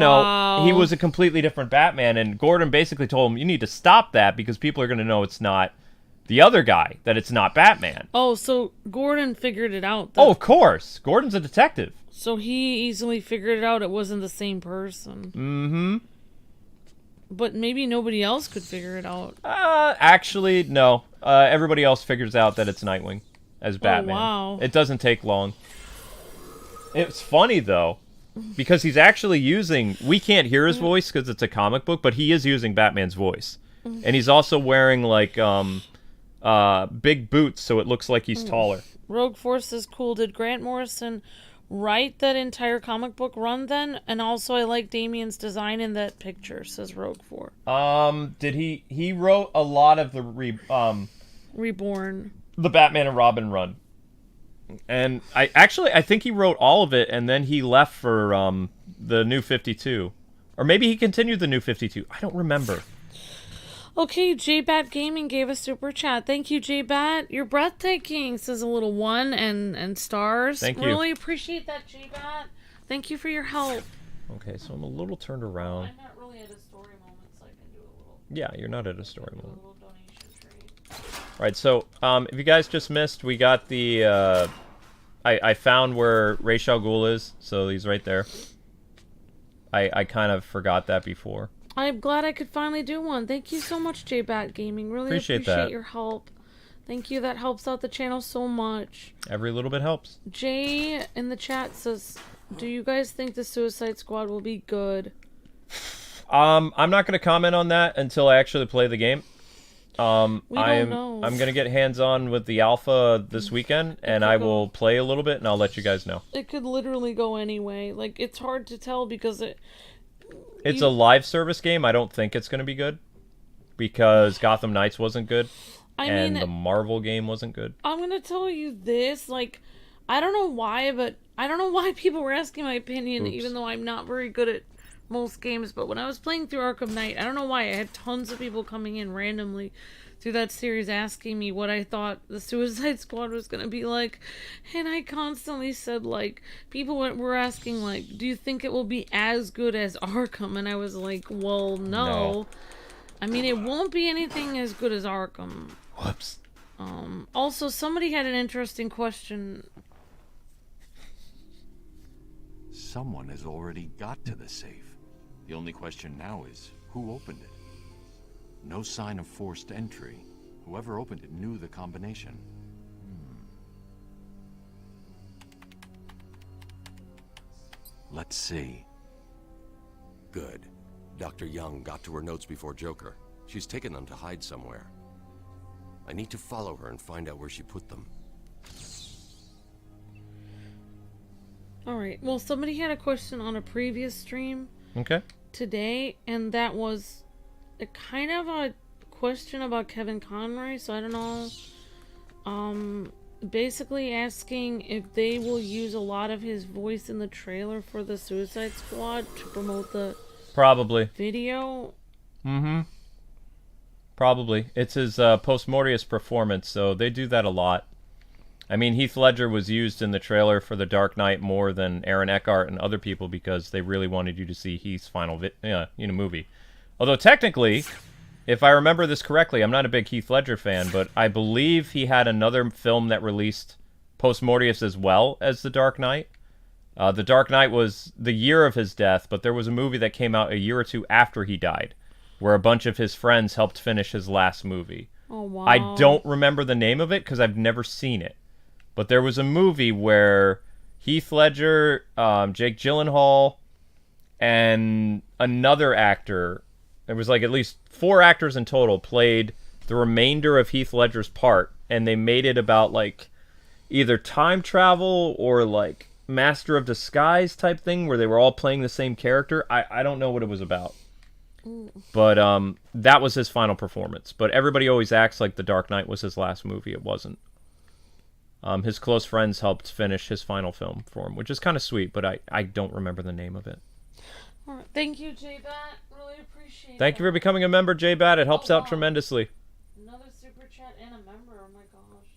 was a completely different Batman, and Gordon basically told him, you need to stop that because people are going to know it's not the other guy, that it's not Batman. Oh, so Gordon figured it out. Oh, of course. Gordon's a detective. So he easily figured it out it wasn't the same person. Mm-hmm. But maybe nobody else could figure it out. Actually, no. Everybody else figures out that it's Nightwing as Batman. Oh, wow. It doesn't take long. It's funny, though, because he's actually using... We can't hear his voice because it's a comic book, but he is using Batman's voice. And he's also wearing, big boots, so it looks like he's taller. Rogue Force is cool. Did Grant Morrison write that entire comic book run then? And also I like Damien's design in that picture, says Rogue 4. Did he wrote a lot of the Reborn. The Batman and Robin run. And I think he wrote all of it and then he left for the New 52. Or maybe he continued the New 52. I don't remember. Okay, JBat Gaming gave a super chat. Thank you, JBat. You're breathtaking, says a little one and stars. Thank you. Really appreciate that, JBat. Thank you for your help. Okay, so I'm a little turned around. I'm not really at a story moment, so I can do a little... Yeah, you're not at a story moment. A little donation trade. Alright, so if you guys just missed, we got the... I found where Ra's al Ghul is, so he's right there. I kind of forgot that before. I'm glad I could finally do one. Thank you so much, JBat Gaming. Really appreciate that. your help. Thank you. That helps out the channel so much. Every little bit helps. Jay in the chat says, do you guys think the Suicide Squad will be good? I'm not going to comment on that until I actually play the game. We don't know. I'm going to get hands-on with the alpha this weekend, and I will play a little bit, and I'll let you guys know. It could literally go anyway. It's hard to tell because it's a live service game. I don't think it's going to be good because Gotham Knights wasn't good, and the Marvel game wasn't good. I'm going to tell you this, I don't know why, but I don't know why people were asking my opinion, even though I'm not very good at most games. But when I was playing through Arkham Knight, I don't know why, I had tons of people coming in randomly through that series asking me what I thought the Suicide Squad was going to be like, and I constantly said, people were asking, do you think it will be as good as Arkham? And I was like, well, no. I mean, it won't be anything as good as Arkham. Whoops. Also, somebody had an interesting question. Someone has already got to the safe. The only question now is, who opened it? No sign of forced entry. Whoever opened it knew the combination. Let's see. Good. Dr. Young got to her notes before Joker. She's taken them to hide somewhere. I need to follow her and find out where she put them. Alright, well, somebody had a question on a previous stream today, and that was a kind of a question about Kevin Conroy, so I don't know. Basically asking if they will use a lot of his voice in the trailer for the Suicide Squad to promote the video. Probably. It's his post-mortem performance, so they do that a lot. I mean, Heath Ledger was used in the trailer for The Dark Knight more than Aaron Eckhart and other people because they really wanted you to see Heath's final movie. Although technically, if I remember this correctly, I'm not a big Heath Ledger fan, but I believe he had another film that released post-mortem as well as The Dark Knight. The Dark Knight was the year of his death, but there was a movie that came out a year or two after he died, where a bunch of his friends helped finish his last movie. Oh, wow. I don't remember the name of it because I've never seen it. But there was a movie where Heath Ledger, Jake Gyllenhaal, and another actor, there was like at least 4 actors in total, played the remainder of Heath Ledger's part, and they made it about like either time travel or like Master of Disguise type thing where they were all playing the same character. I don't know what it was about. But that was his final performance. But everybody always acts like The Dark Knight was his last movie. It wasn't. His close friends helped finish his final film for him, which is kind of sweet, but I don't remember the name of it. All right. Thank you, J-Bat. Really appreciate it. Thank you for becoming a member, J-Bat. It helps out tremendously. Another super chat and a member. Oh my gosh.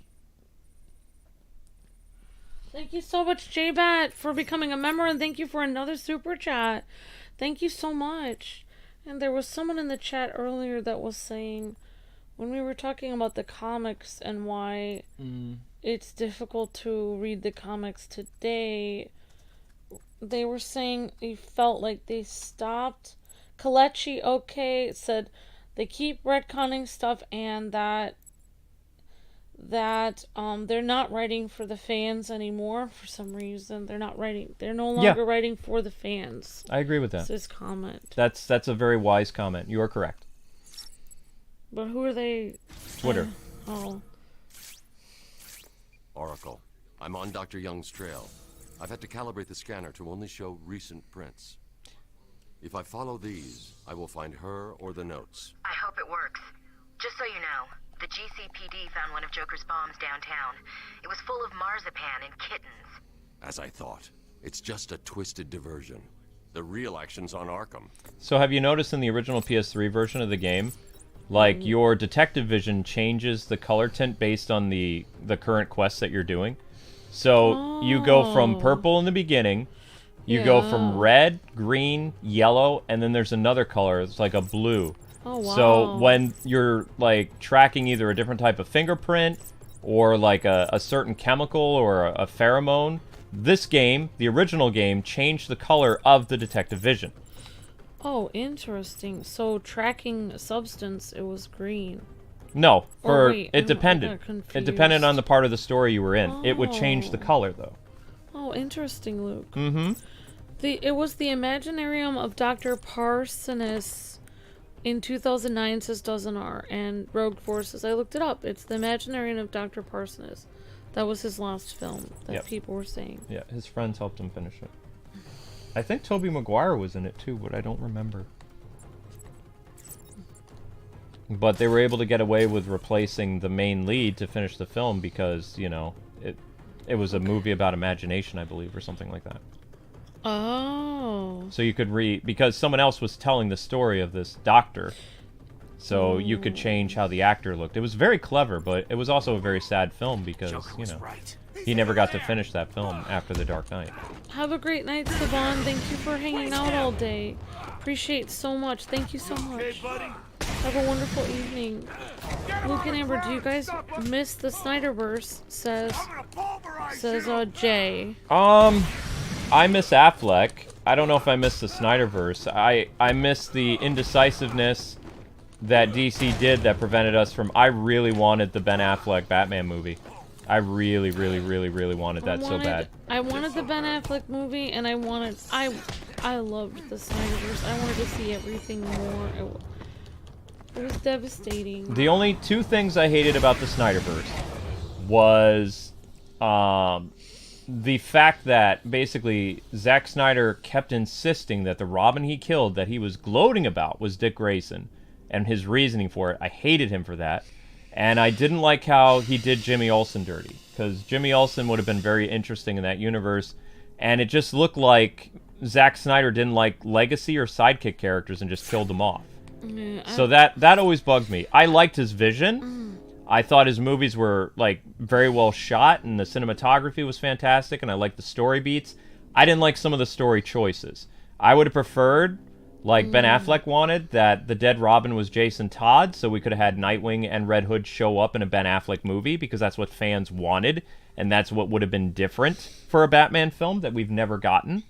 Thank you so much, J-Bat, for becoming a member, and thank you for another super chat. Thank you so much. And there was someone in the chat earlier that was saying, when we were talking about the comics and why it's difficult to read the comics today, they were saying they felt like they stopped. Kalechi, okay, said they keep retconning stuff and that they're not writing for the fans anymore for some reason. They're no longer writing for the fans. I agree with that. That's his comment. That's a very wise comment. You are correct. But who are they? Twitter. Oracle, I'm on Dr. Young's trail. I've had to calibrate the scanner to only show recent prints. If I follow these, I will find her or the notes. I hope it works. Just so you know, the GCPD found one of Joker's bombs downtown. It was full of marzipan and kittens. As I thought. It's just a twisted diversion. The real action's on Arkham. So have you noticed in the original PS3 version of the game, like your detective vision changes the color tint based on the current quests that you're doing? So you go from purple in the beginning, you go from red, green, yellow, and then there's another color. It's like a blue. Oh, wow. So when you're like tracking either a different type of fingerprint or like a certain chemical or a pheromone, this game, the original game, changed the color of the detective vision. Oh, interesting. So tracking a substance, it was green. No, wait, it depended. It depended on the part of the story you were in. It would change the color, though. Oh, interesting, Luke. Mm-hmm. It was the Imaginarium of Dr. Parsonus in 2009, says Dozenar, and Rogue Forces. I looked it up. It's the Imaginarium of Dr. Parsonus. That was his last film that people were saying. Yeah, his friends helped him finish it. I think Tobey Maguire was in it too, but I don't remember. But they were able to get away with replacing the main lead to finish the film because, you know, it was a movie about imagination, I believe, or something like that. Oh. So you could because someone else was telling the story of this doctor, so you could change how the actor looked. It was very clever, but it was also a very sad film because, you know, he never got to finish that film after The Dark Knight. Have a great night, Saban. Thank you for hanging out all day. Appreciate so much. Thank you so much. Have a wonderful evening. Luke and Amber, do you guys miss the Snyderverse? Says Jay. I miss Affleck. I don't know if I miss the Snyderverse. I miss the indecisiveness that DC did that prevented us from... I really wanted the Ben Affleck Batman movie. I really, really, really, really wanted that so bad. I wanted the Ben Affleck movie, and I loved the Snyderverse. I wanted to see everything more. It was devastating. The only 2 things I hated about the Snyderverse was the fact that basically Zack Snyder kept insisting that the Robin he killed that he was gloating about was Dick Grayson, and his reasoning for it. I hated him for that. And I didn't like how he did Jimmy Olsen dirty, because Jimmy Olsen would have been very interesting in that universe, and it just looked like Zack Snyder didn't like legacy or sidekick characters and just killed them off. So that always bugged me. I liked his vision. I thought his movies were like very well shot, and the cinematography was fantastic, and I liked the story beats. I didn't like some of the story choices. I would have preferred, like Ben Affleck wanted, that the dead Robin was Jason Todd, so we could have had Nightwing and Red Hood show up in a Ben Affleck movie, because that's what fans wanted, and that's what would have been different for a Batman film that we've never gotten.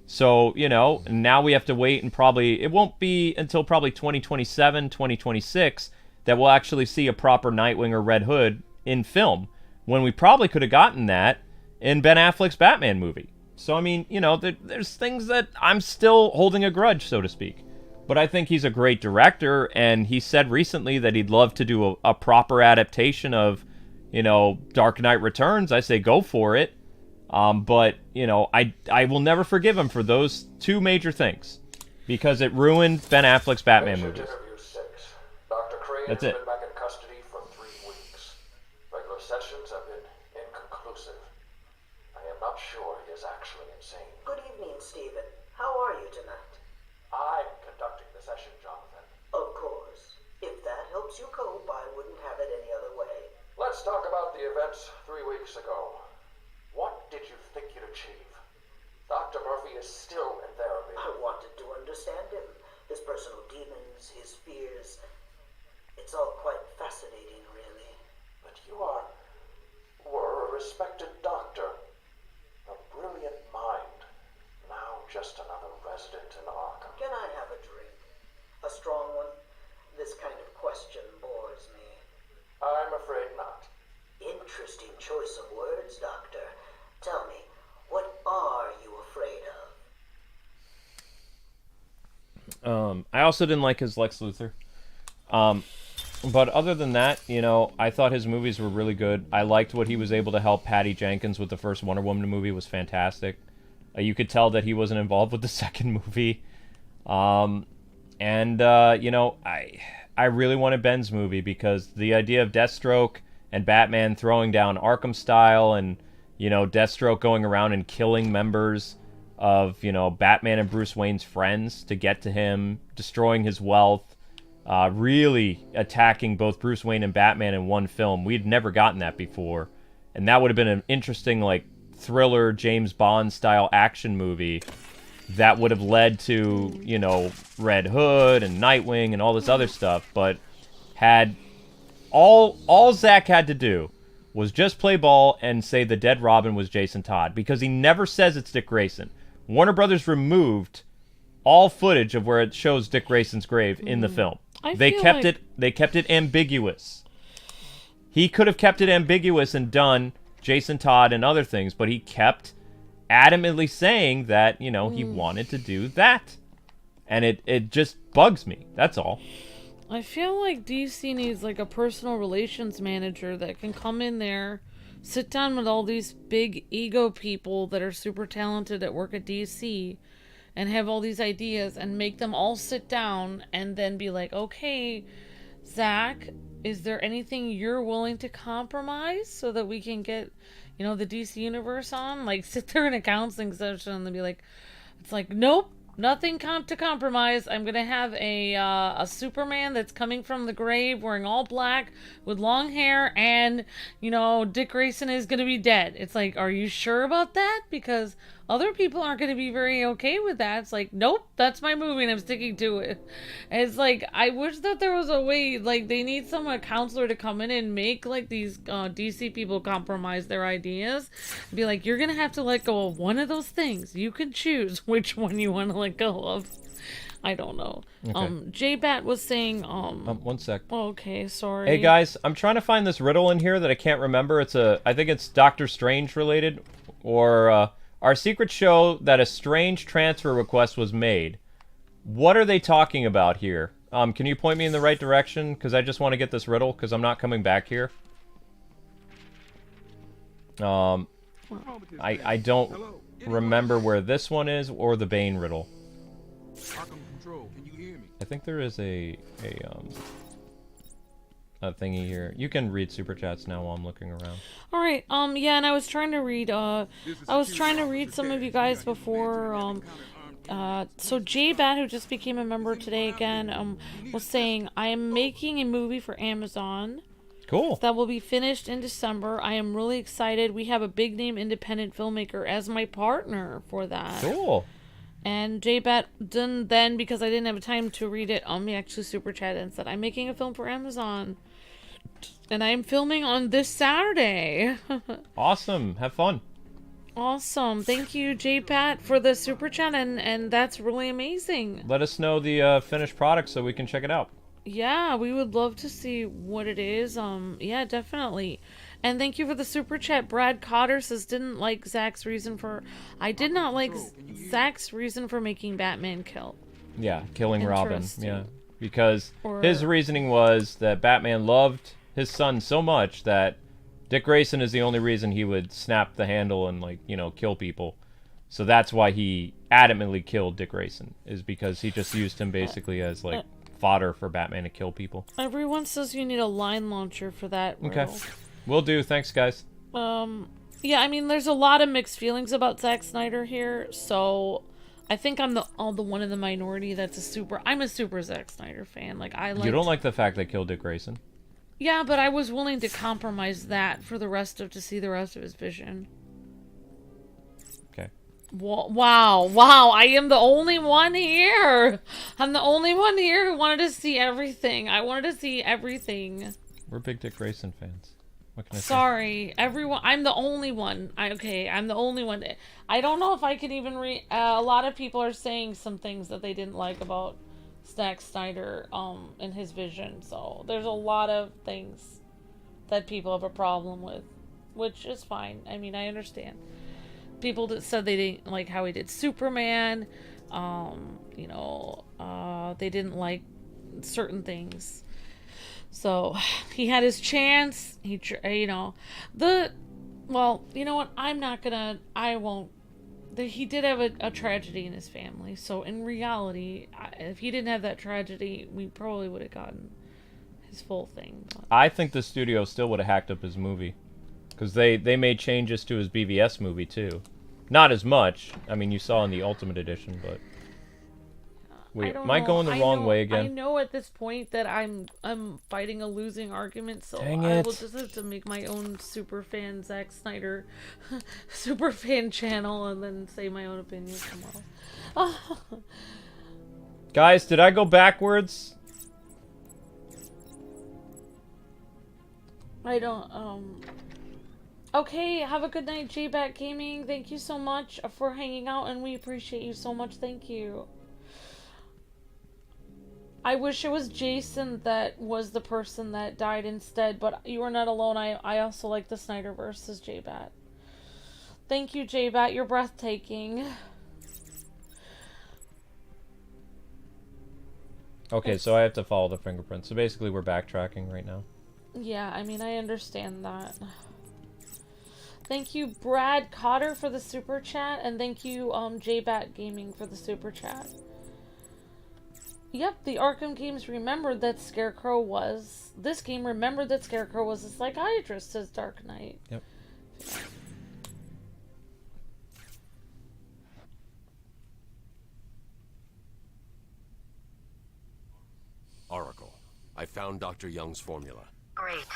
So, you know, now we have to wait, and probably, it won't be until probably 2027, 2026, that we'll actually see a proper Nightwing or Red Hood in film, when we probably could have gotten that in Ben Affleck's Batman movie. So, I mean, you know, there's things that I'm still holding a grudge, so to speak. But I think he's a great director, and he said recently that he'd love to do a proper adaptation of, you know, Dark Knight Returns. I say go for it. But, you know, I will never forgive him for those two major things. Because it ruined Ben Affleck's Batman movies. Dr. Crane That's has it. been back in custody for 3 weeks. Regular sessions have been inconclusive. I am not sure he is actually insane. Good evening, Stephen. How are you tonight? I'm conducting the session, Jonathan. Of course. If that helps you cope, I wouldn't have it any other way. Let's talk about the events 3 weeks ago. What did you think you'd achieve? Dr. Murphy is still in therapy. I wanted to understand him. His personal demons, his fears. It's all quite fascinating, really. But you were a respected doctor. A brilliant mind. Now just another resident in Arkham. Can I have a drink? A strong one? This kind of question bores me. I'm afraid not. Interesting choice of words, Doctor. Tell me, what are you afraid of? I also didn't like his Lex Luthor. But other than that, you know, I thought his movies were really good. I liked what he was able to help Patty Jenkins with the first Wonder Woman movie. Was fantastic. You could tell that he wasn't involved with the second movie. You know, I really wanted Ben's movie because the idea of Deathstroke and Batman throwing down Arkham style and, you know, Deathstroke going around and killing members of, you know, Batman and Bruce Wayne's friends to get to him, destroying his wealth, really attacking both Bruce Wayne and Batman in one film. We'd never gotten that before. And that would have been an interesting, like, thriller, James Bond-style action movie that would have led to, you know, Red Hood and Nightwing and all this other stuff, but had... All Zack had to do was just play ball and say the dead Robin was Jason Todd, because he never says it's Dick Grayson. Warner Brothers removed all footage of where it shows Dick Grayson's grave in the film. They kept it ambiguous. He could have kept it ambiguous and done Jason Todd and other things, but he kept adamantly saying that, you know, he wanted to do that. And it just bugs me. That's all. I feel like DC needs like a personal relations manager that can come in there, sit down with all these big ego people that are super talented at work at DC, and have all these ideas and make them all sit down and then be like, okay, Zach, is there anything you're willing to compromise so that we can get, you know, the DC universe on? Like, sit there in a counseling session and be like, it's like, nope. Nothing to compromise. I'm gonna have a Superman that's coming from the grave wearing all black with long hair, and, you know, Dick Grayson is gonna be dead. It's like, are you sure about that? Because other people aren't gonna be very okay with that. It's like, nope, that's my movie and I'm sticking to it. And it's like, I wish that there was a way, like, they need a counselor to come in and make, like, these DC people compromise their ideas. Be like, you're gonna have to let go of one of those things. You can choose which one you want to let go of. I don't know. Okay. J-Bat was saying, one sec. Oh, okay, sorry. Hey guys, I'm trying to find this riddle in here that I can't remember. I think it's Doctor Strange related, or, our secrets show that a strange transfer request was made. What are they talking about here? Can you point me in the right direction? Because I just want to get this riddle, because I'm not coming back here. I don't remember where this one is, or the Bane riddle. Arkham Control, can you hear me? I think there is a thingy here. You can read super chats now while I'm looking around. All right. Yeah, and I was trying to read. Some of you guys before. So J-Bat, who just became a member today again, was saying, I am making a movie for Amazon. Cool. That will be finished in December. I am really excited. We have a big name independent filmmaker as my partner for that. Cool. And J-Bat then, because I didn't have time to read it, he actually super chatted and said, I'm making a film for Amazon. And I'm filming on this Saturday. Awesome. Have fun. Awesome. Thank you, J-Pat, for the super chat, and that's really amazing. Let us know the finished product so we can check it out. Yeah, we would love to see what it is. Yeah, definitely. And thank you for the super chat. Brad Cotter says, didn't like Zach's reason for... I did not like Zach's reason for making Batman kill. Yeah, killing Robin. Interesting. Yeah, because Or- his reasoning was that Batman loved his son so much that Dick Grayson is the only reason he would snap the handle and, like, you know, kill people. So that's why he adamantly killed Dick Grayson, is because he just used him basically as, like, fodder for Batman to kill people. Everyone says you need a line launcher for that Okay. riddle. Will do. Thanks, guys. Yeah, I mean, there's a lot of mixed feelings about Zack Snyder here, so I think I'm the one in the minority that's I'm a super Zack Snyder fan. Like, You don't like the fact they killed Dick Grayson? Yeah, but I was willing to compromise that for to see the rest of his vision. Okay. Wow, I am the only one here. I'm the only one here who wanted to see everything. I wanted to see everything. We're big Dick Grayson fans. What can I say? Sorry, everyone. I'm the only one. I'm the only one. I don't know if I can even a lot of people are saying some things that they didn't like about Zack Snyder, and his vision. So there's a lot of things that people have a problem with, which is fine. I mean, I understand. People that said they didn't like how he did Superman. You know, they didn't like certain things. So he had his chance. He he did have a tragedy in his family. So in reality, if he didn't have that tragedy, we probably would have gotten his full thing. But I think the studio still would have hacked up his movie. Because they made changes to his BVS movie, too. Not as much. I mean, you saw in the Ultimate Edition, but... Wait, am I going the wrong way again? I know at this point that I'm fighting a losing argument, so Dang I it. will just have to make my own super fan Zack Snyder super fan channel and then say my own opinion tomorrow. Guys, did I go backwards? I don't, Okay, have a good night, JBat Gaming. Thank you so much for hanging out, and we appreciate you so much. Thank you. I wish it was Jason that was the person that died instead, but you are not alone. I also like the Snyderverse, says JBat. Thank you, JBat. You're breathtaking. Okay, so I have to follow the fingerprints. So basically we're backtracking right now. Yeah, I mean, I understand that. Thank you, Brad Cotter, for the super chat, and thank you, JBat Gaming, for the super chat. Yep, the Arkham games remembered that Scarecrow was... This game remembered that Scarecrow was a psychiatrist, says Dark Knight. Yep. Oracle, I found Dr. Young's formula. Great.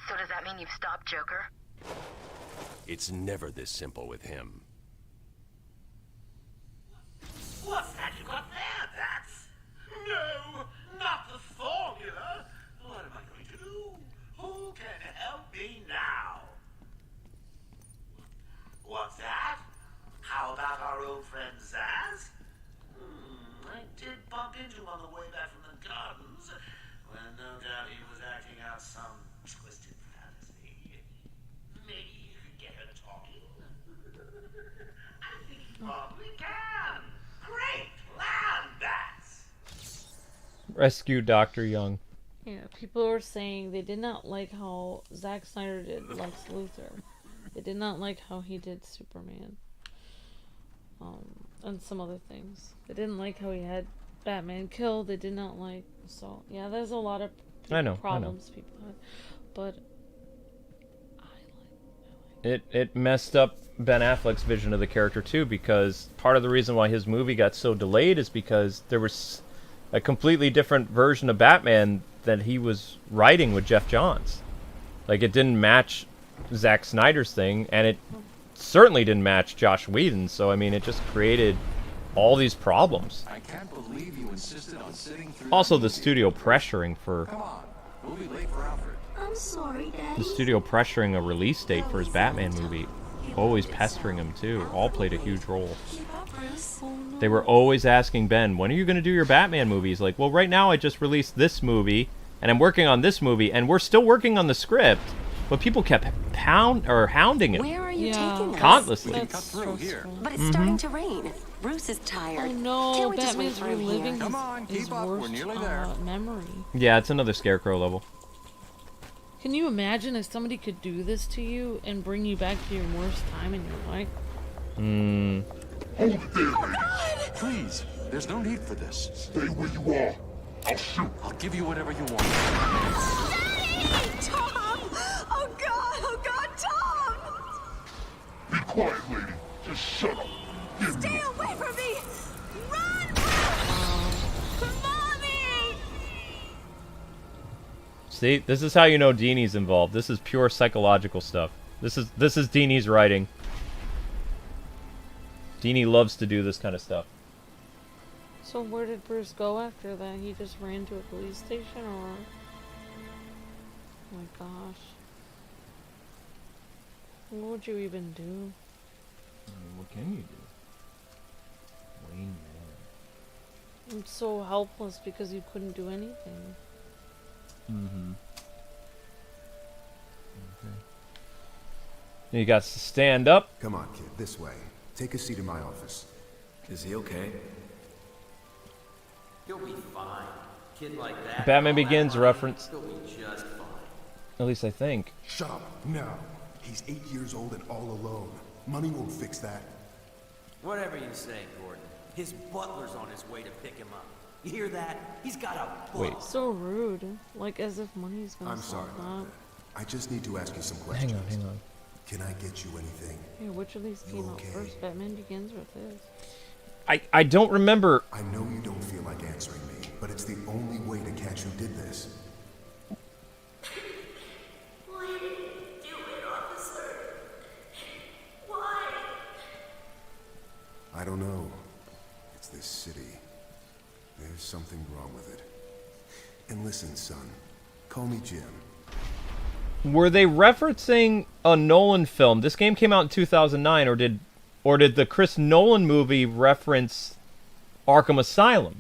So does that mean you've stopped Joker? It's never this simple with him. What's that you got there, Bats? No, not the formula. What am I going to do? Who can help me now? What's that? How about our old friend Zaz? I did bump into him on the way back from the gardens, when no doubt he was acting out some twisted fantasy. Maybe you could get her talking? I think you probably can. Great plan, Bats! Rescue Dr. Young. Yeah, people were saying they did not like how Zack Snyder did Lex Luthor. They did not like how he did Superman. And some other things. They didn't like how he had Batman killed. They did not like... So, yeah, there's a lot of problems people had. But... It messed up Ben Affleck's vision of the character, too, because part of the reason why his movie got so delayed is because there was a completely different version of Batman that he was writing with Jeff Johns. Like, it didn't match Zack Snyder's thing, and it certainly didn't match Joss Whedon's, so, I mean, it just created all these problems. I can't believe you insisted on sitting through... Also, the studio pressuring for... Come on, we'll be late for Alfred. I'm sorry, Daddy. The studio pressuring a release date for his Batman movie. always pestering him too. All played a huge role. Oh, no. They were always asking Ben, when are you going to do your Batman movies? Like, well, right now I just released this movie, and I'm working on this movie, and we're still working on the script, but people kept hounding him. Where are you taking us? Constantly. But it's starting to rain. Bruce is tired. Oh no, Can't we just Batman's wait for him reliving here? his worst memory. Yeah, it's another Scarecrow level. Can you imagine if somebody could do this to you and bring you back to your worst time in your life? Hold it there, lady. Please, there's no need for this. Stay where you are. I'll shoot. I'll give you whatever you want. Daddy! Tom! Oh God, Tom! Be quiet, lady. Just shut up. Stay away from me! Run! Mommy! See, this is how you know Deanie's involved. This is pure psychological stuff. This is Deanie's writing. Deanie loves to do this kind of stuff. So where did Bruce go after that? He just ran to a police station, or? Oh my gosh. What would you even do? What can you do? Wayne Manor. I'm so helpless because you couldn't do anything. Okay. You got to stand up. Come on, kid, this way. Take a seat in my office. Is he okay? He'll be fine. Kid like that. Batman Begins reference. He'll be just fine. At least I think. Shut up, now. He's 8 years old and all alone. Money won't fix that. Whatever you say, Gordon. His butler's on his way to pick him up. You hear that? He's got a Wait. So rude. Like as if money's gonna I'm solve sorry about that. I just need to ask you some questions. Hang on. Can I get you anything? Hey, which of these came out first? Batman Begins or this? I don't remember. I know you don't feel like answering me, but it's the only way to catch who did this. Why did you do it, officer? Why? I don't know. It's this city. There's something wrong with it. And listen, son. Call me Jim. Were they referencing a Nolan film? This game came out in 2009, or did the Chris Nolan movie reference Arkham Asylum?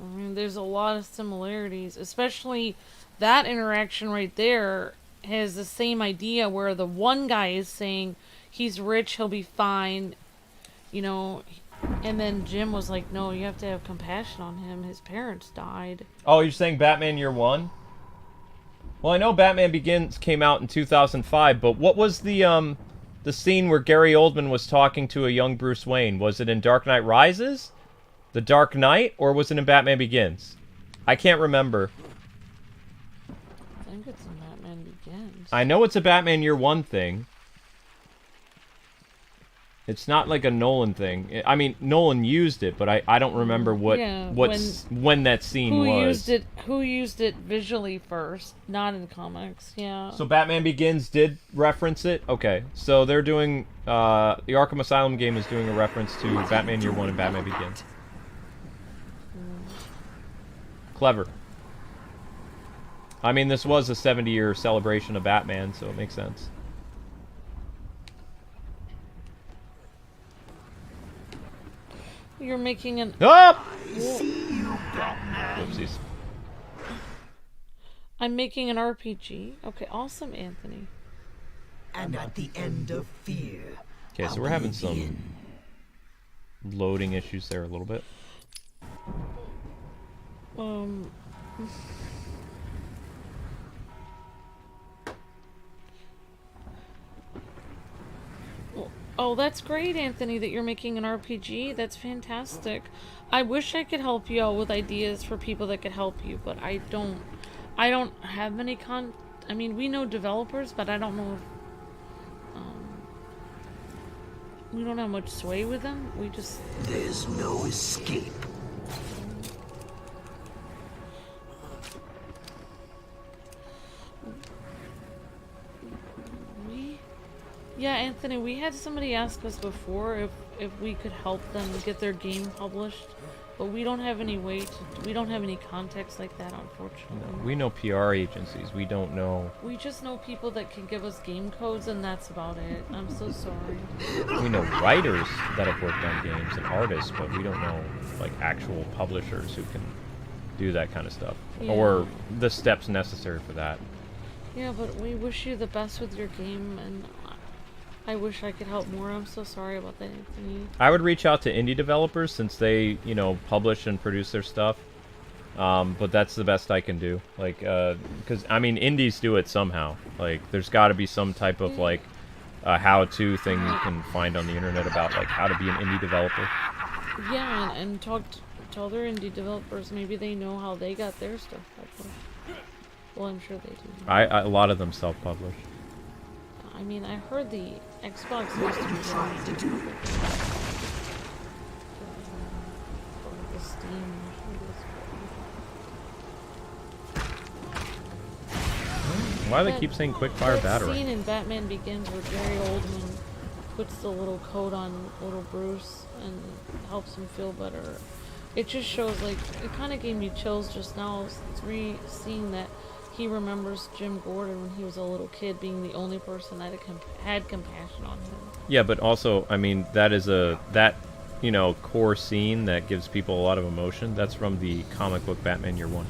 I mean, there's a lot of similarities, especially that interaction right there has the same idea where the one guy is saying he's rich, he'll be fine, you know, and then Jim was like, no, you have to have compassion on him. His parents died. Oh, you're saying Batman Year One? Well, I know Batman Begins came out in 2005, but what was the scene where Gary Oldman was talking to a young Bruce Wayne? Was it in Dark Knight Rises? The Dark Knight? Or was it in Batman Begins? I can't remember. I think it's in Batman Begins. I know it's a Batman Year One thing. It's not like a Nolan thing. I mean, Nolan used it, but I don't remember when that scene was. Who used it visually first, not in comics, yeah. So Batman Begins did reference it? Okay. So they're doing, the Arkham Asylum game is doing a reference to Batman Year One and Batman Begins. Clever. I mean, this was a 70-year celebration of Batman, so it makes sense. You're making an... Up! Whoa. Whoopsies. I'm making an RPG. Okay, awesome, Anthony. And at the end of fear. Okay, so we're having some loading issues there a little bit. Oh, that's great, Anthony, that you're making an RPG. That's fantastic. I wish I could help you out with ideas for people that could help you, but I don't have many I mean, we know developers, but I don't know if we don't have much sway with them. We just... There's no escape. Yeah, Anthony, we had somebody ask us before if we could help them get their game published But we don't have any way to. We don't have any context like that, unfortunately. We know PR agencies. We don't know. We just know people that can give us game codes, and that's about it. I'm so sorry. We know writers that have worked on games and artists, but we don't know like actual publishers who can do that kind of stuff, or the steps necessary for that. Yeah, but we wish you the best with your game, and I wish I could help more. I'm so sorry about that, Anthony. I would reach out to indie developers since they, you know, publish and produce their stuff. But that's the best I can do. Like, because, I mean, indies do it somehow. Like, there's got to be some type of, like, how-to thing you can find on the internet about, like, how to be an indie developer. Yeah, and talk to other indie developers. Maybe they know how they got their stuff published. Well, I'm sure they do. A lot of them self-publish. I mean, I heard the Xbox used to be really the Steam. Why do they keep saying quick fire battery? That scene in Batman Begins where Gary Oldman puts the little coat on little Bruce and helps him feel better. It just shows, like, it kind of gave me chills just now, seeing that he remembers Jim Gordon when he was a little kid being the only person that had compassion on him. Yeah, but also, I mean, that is that you know, core scene that gives people a lot of emotion. That's from the comic book Batman Year One.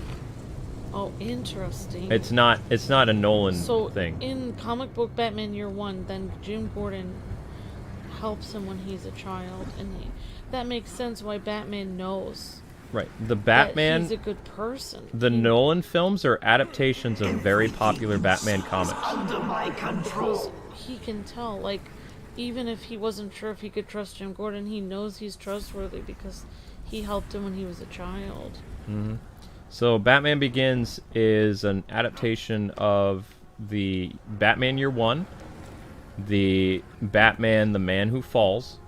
Oh, interesting. It's not a Nolan thing. So in comic book Batman Year One, then Jim Gordon helps him when he's a child, and that makes sense why Batman knows. Right. The Batman... he's a good person. The Nolan films are adaptations of very popular Batman comics. Under my control. He can tell, like, even if he wasn't sure if he could trust Jim Gordon, he knows he's trustworthy because he helped him when he was a child. Mm-hmm. So Batman Begins is an adaptation of the Batman Year One, the Batman The Man Who Falls,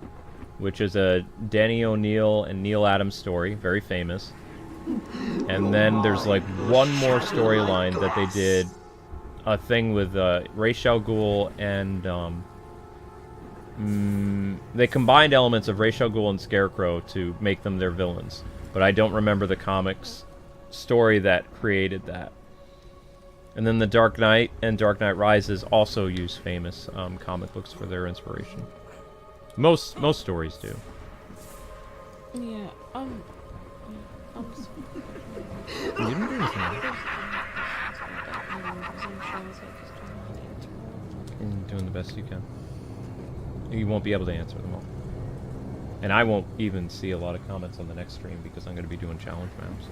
which is a Danny O'Neill and Neil Adams story, very famous. And then there's like one more storyline that they did, a thing with Ra's al Ghul and they combined elements of Ra's al Ghul and Scarecrow to make them their villains. But I don't remember the comics story that created that. And then The Dark Knight and Dark Knight Rises also use famous comic books for their inspiration. Most stories do. Yeah, You didn't do anything. You're doing the best you can. You won't be able to answer them all. And I won't even see a lot of comments on the next stream because I'm going to be doing challenge maps.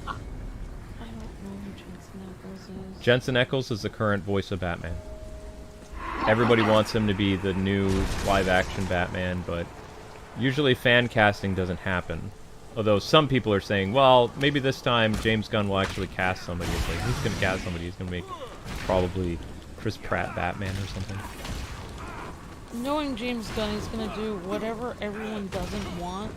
I don't know who Jensen Ackles is. Jensen Ackles is the current voice of Batman. Everybody wants him to be the new live-action Batman, but usually fan casting doesn't happen. Although some people are saying, well, maybe this time James Gunn will actually cast somebody. It's like, who's going to cast somebody? He's going to make probably Chris Pratt Batman or something. Knowing James Gunn, he's going to do whatever everyone doesn't want,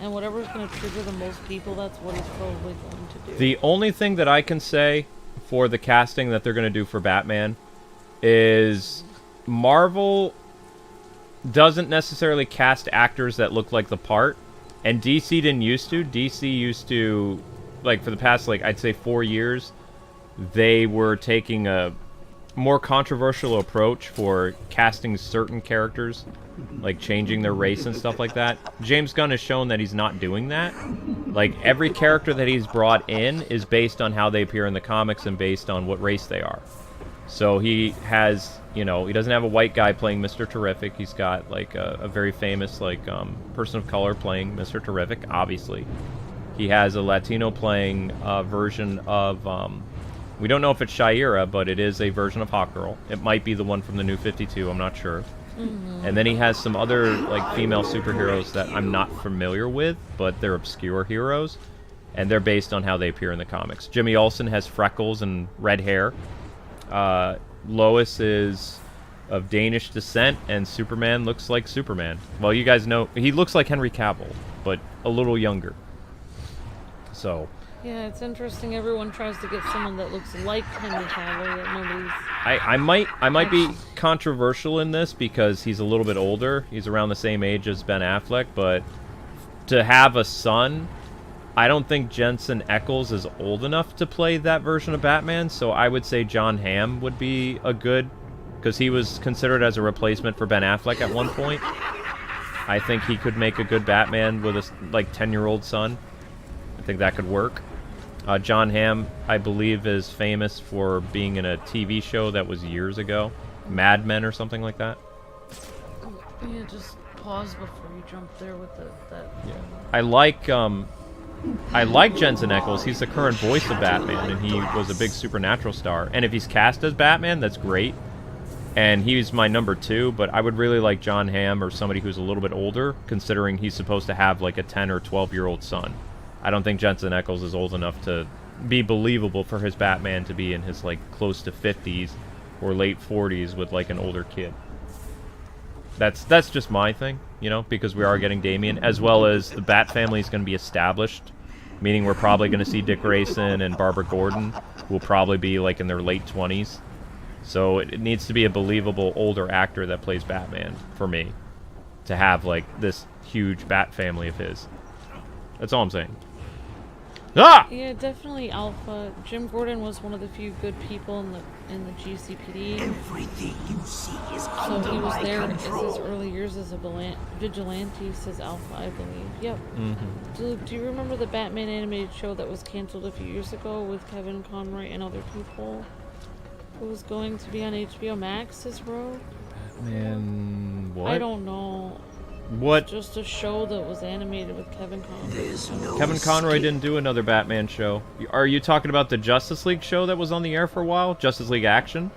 and whatever's going to trigger the most people, that's what he's probably going to do. The only thing that I can say for the casting that they're going to do for Batman is Marvel doesn't necessarily cast actors that look like the part, and DC didn't used to. DC used to, like, for the past, like, I'd say 4 years, they were taking a more controversial approach for casting certain characters, like changing their race and stuff like that. James Gunn has shown that he's not doing that. Like, every character that he's brought in is based on how they appear in the comics and based on what race they are. So he has, you know, he doesn't have a white guy playing Mr. Terrific. He's got, like, a very famous, like, person of color playing Mr. Terrific, obviously. He has a Latino playing a version of, we don't know if it's Shira, but it is a version of Hawkgirl. It might be the one from the New 52, I'm not sure. Mm-hmm. And then he has some other, like, female superheroes that I'm not familiar with, but they're obscure heroes. And they're based on how they appear in the comics. Jimmy Olsen has freckles and red hair. Lois is of Danish descent, and Superman looks like Superman. Well, you guys know, he looks like Henry Cavill, but a little younger. So... yeah, it's interesting. Everyone tries to get someone that looks like Henry Cavill, yet nobody's... I might be controversial in this because he's a little bit older. He's around the same age as Ben Affleck, but to have a son, I don't think Jensen Ackles is old enough to play that version of Batman, so I would say John Hamm would be a good, because he was considered as a replacement for Ben Affleck at one point. I think he could make a good Batman with a, like, 10-year-old son. I think that could work. John Hamm, I believe, is famous for being in a TV show that was years ago. Mad Men or something like that. Yeah, just pause before you jump there with that. Yeah. I like Jensen Ackles. He's the current voice of Batman, and he was a big Supernatural star. And if he's cast as Batman, that's great. And he's my number 2, but I would really like John Hamm or somebody who's a little bit older, considering he's supposed to have like a 10 or 12-year-old son. I don't think Jensen Ackles is old enough to be believable for his Batman to be in his like close to 50s or late 40s with like an older kid. That's just my thing, you know, because we are getting Damian, as well as the Bat family is going to be established, meaning we're probably going to see Dick Grayson and Barbara Gordon, who will probably be like in their late 20s. So it needs to be a believable older actor that plays Batman for me to have like this huge Bat family of his. That's all I'm saying. Ah! Yeah, definitely Alpha. Jim Gordon was one of the few good people in the GCPD. Everything you see is So under he was my there control. in his early years as a vigilante, says Alpha, I believe. Yep. Do you remember the Batman animated show that was canceled a few years ago with Kevin Conroy and other people? It was going to be on HBO Max, says Rogue. Man, what? I don't know. What? Just a show that was animated with Kevin Conroy. Kevin Conroy didn't do another Batman show. Are you talking about the Justice League show that was on the air for a while? Justice League Action?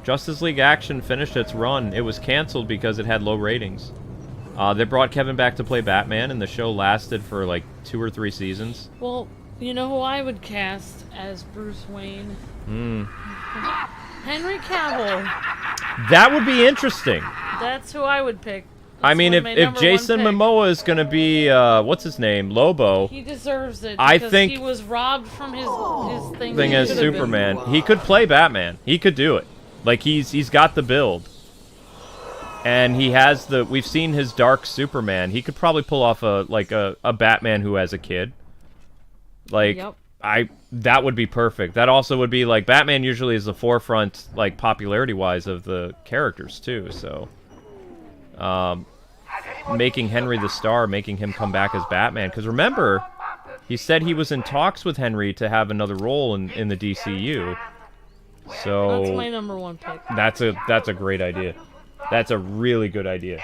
Justice League Action finished its run. It was canceled because it had low ratings. They brought Kevin back to play Batman, and the show lasted for like 2 or 3 seasons. Well, you know who I would cast as Bruce Wayne? Henry Cavill. That would be interesting. That's who I would pick. I mean, if Jason Momoa is going to be, what's his name, Lobo, He deserves it. I because think he was robbed from his thing. thing he as should have been. Superman, he could play Batman. He could do it. Like he's got the build, and he has the. We've seen his dark Superman. He could probably pull off a Batman who has a kid. Like Yep. that would be perfect. That also would be like Batman usually is the forefront, like popularity wise, of the characters too. So, making Henry the Star, making him come back as Batman. Because remember, he said he was in talks with Henry to have another role in the DCU. So That's my number 1 pick. That's a great idea. That's a really good idea.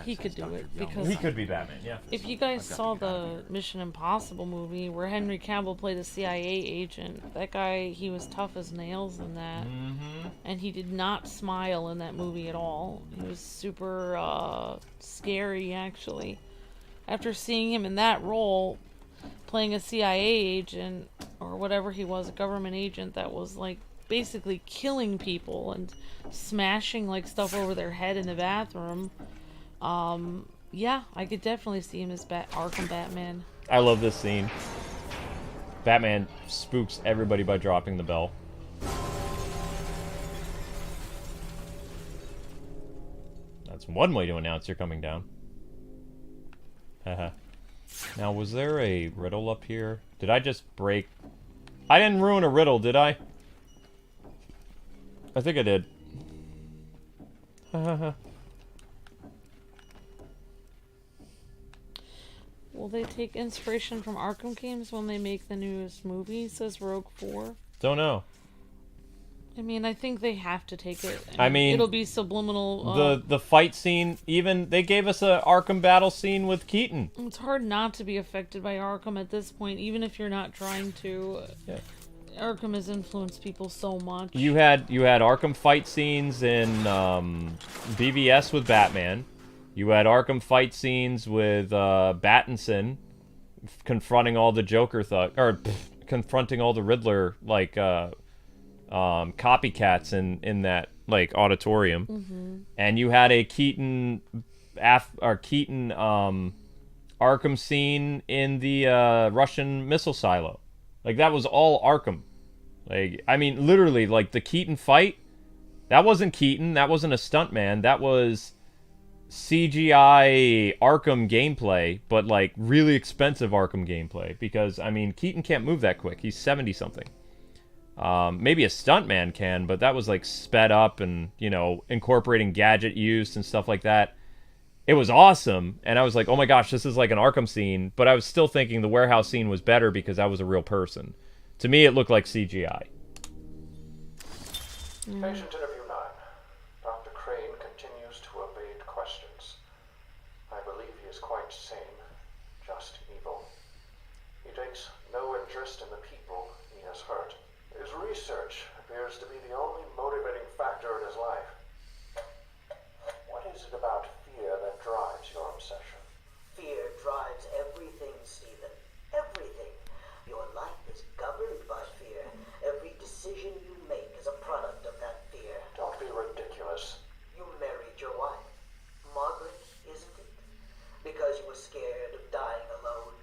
He could do it because He could be Batman, yeah. If you guys saw the Mission Impossible movie where Henry Cavill played a CIA agent, that guy, he was tough as nails in that, and he did not smile in that movie at all. He was super scary, actually. After seeing him in that role, playing a CIA agent or whatever he was, a government agent that was like basically killing people and smashing like stuff over their head in the bathroom. Yeah, I could definitely see him as Arkham Batman. I love this scene. Batman spooks everybody by dropping the bell. That's one way to announce you're coming down. Haha. Now, was there a riddle up here? Did I just break... I didn't ruin a riddle, did I? I think I did. Haha. Will they take inspiration from Arkham games when they make the newest movie, says Rogue 4? Don't know. I mean, I think they have to take it. I mean, it'll be subliminal. The fight scene, even they gave us a Arkham battle scene with Keaton. It's hard not to be affected by Arkham at this point, even if you're not trying to. Yeah. Arkham has influenced people so much. You had Arkham fight scenes in BVS with Batman. You had Arkham fight scenes with Battinson confronting all the Joker confronting all the Riddler copycats in that like auditorium, and you had a Keaton Arkham scene in the Russian missile silo. Like that was all Arkham. Like I mean, literally, like the Keaton fight That wasn't Keaton. That wasn't a stuntman. That was CGI Arkham gameplay, but like really expensive Arkham gameplay. Because, I mean, Keaton can't move that quick. He's 70-something. Maybe a stuntman can, but that was like sped up and, you know, incorporating gadget use and stuff like that. It was awesome, and I was like, oh my gosh, this is like an Arkham scene, but I was still thinking the warehouse scene was better because that was a real person. To me, it looked like CGI. Patient interview 9. Dr. Crane continues to evade questions. I believe he is quite sane, just evil. He takes no interest in the people he has hurt. His research appears to be the only motivating factor in his life. What is it about fear that drives your obsession? Fear drives everything, Stephen. Everything. Your life is governed by fear. Every decision you make is a product of that fear. Don't be ridiculous. You married your wife, Margaret, isn't it? Because you were scared of dying alone.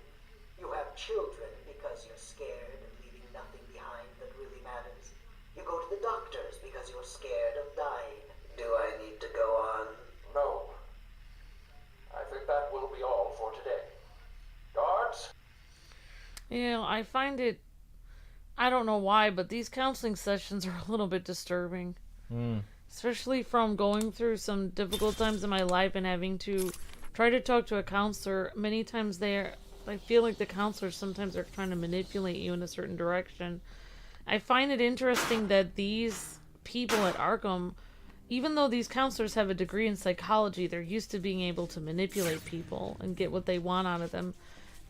You have children because you're scared of leaving nothing behind that really matters. You go to the doctors because you're scared of dying. Do I need to go on? No. I think that will be all for today. Guards? You know, I find it, I don't know why, but these counseling sessions are a little bit disturbing. Especially from going through some difficult times in my life and having to try to talk to a counselor. Many times I feel like the counselors sometimes are trying to manipulate you in a certain direction. I find it interesting that these people at Arkham, even though these counselors have a degree in psychology, they're used to being able to manipulate people and get what they want out of them.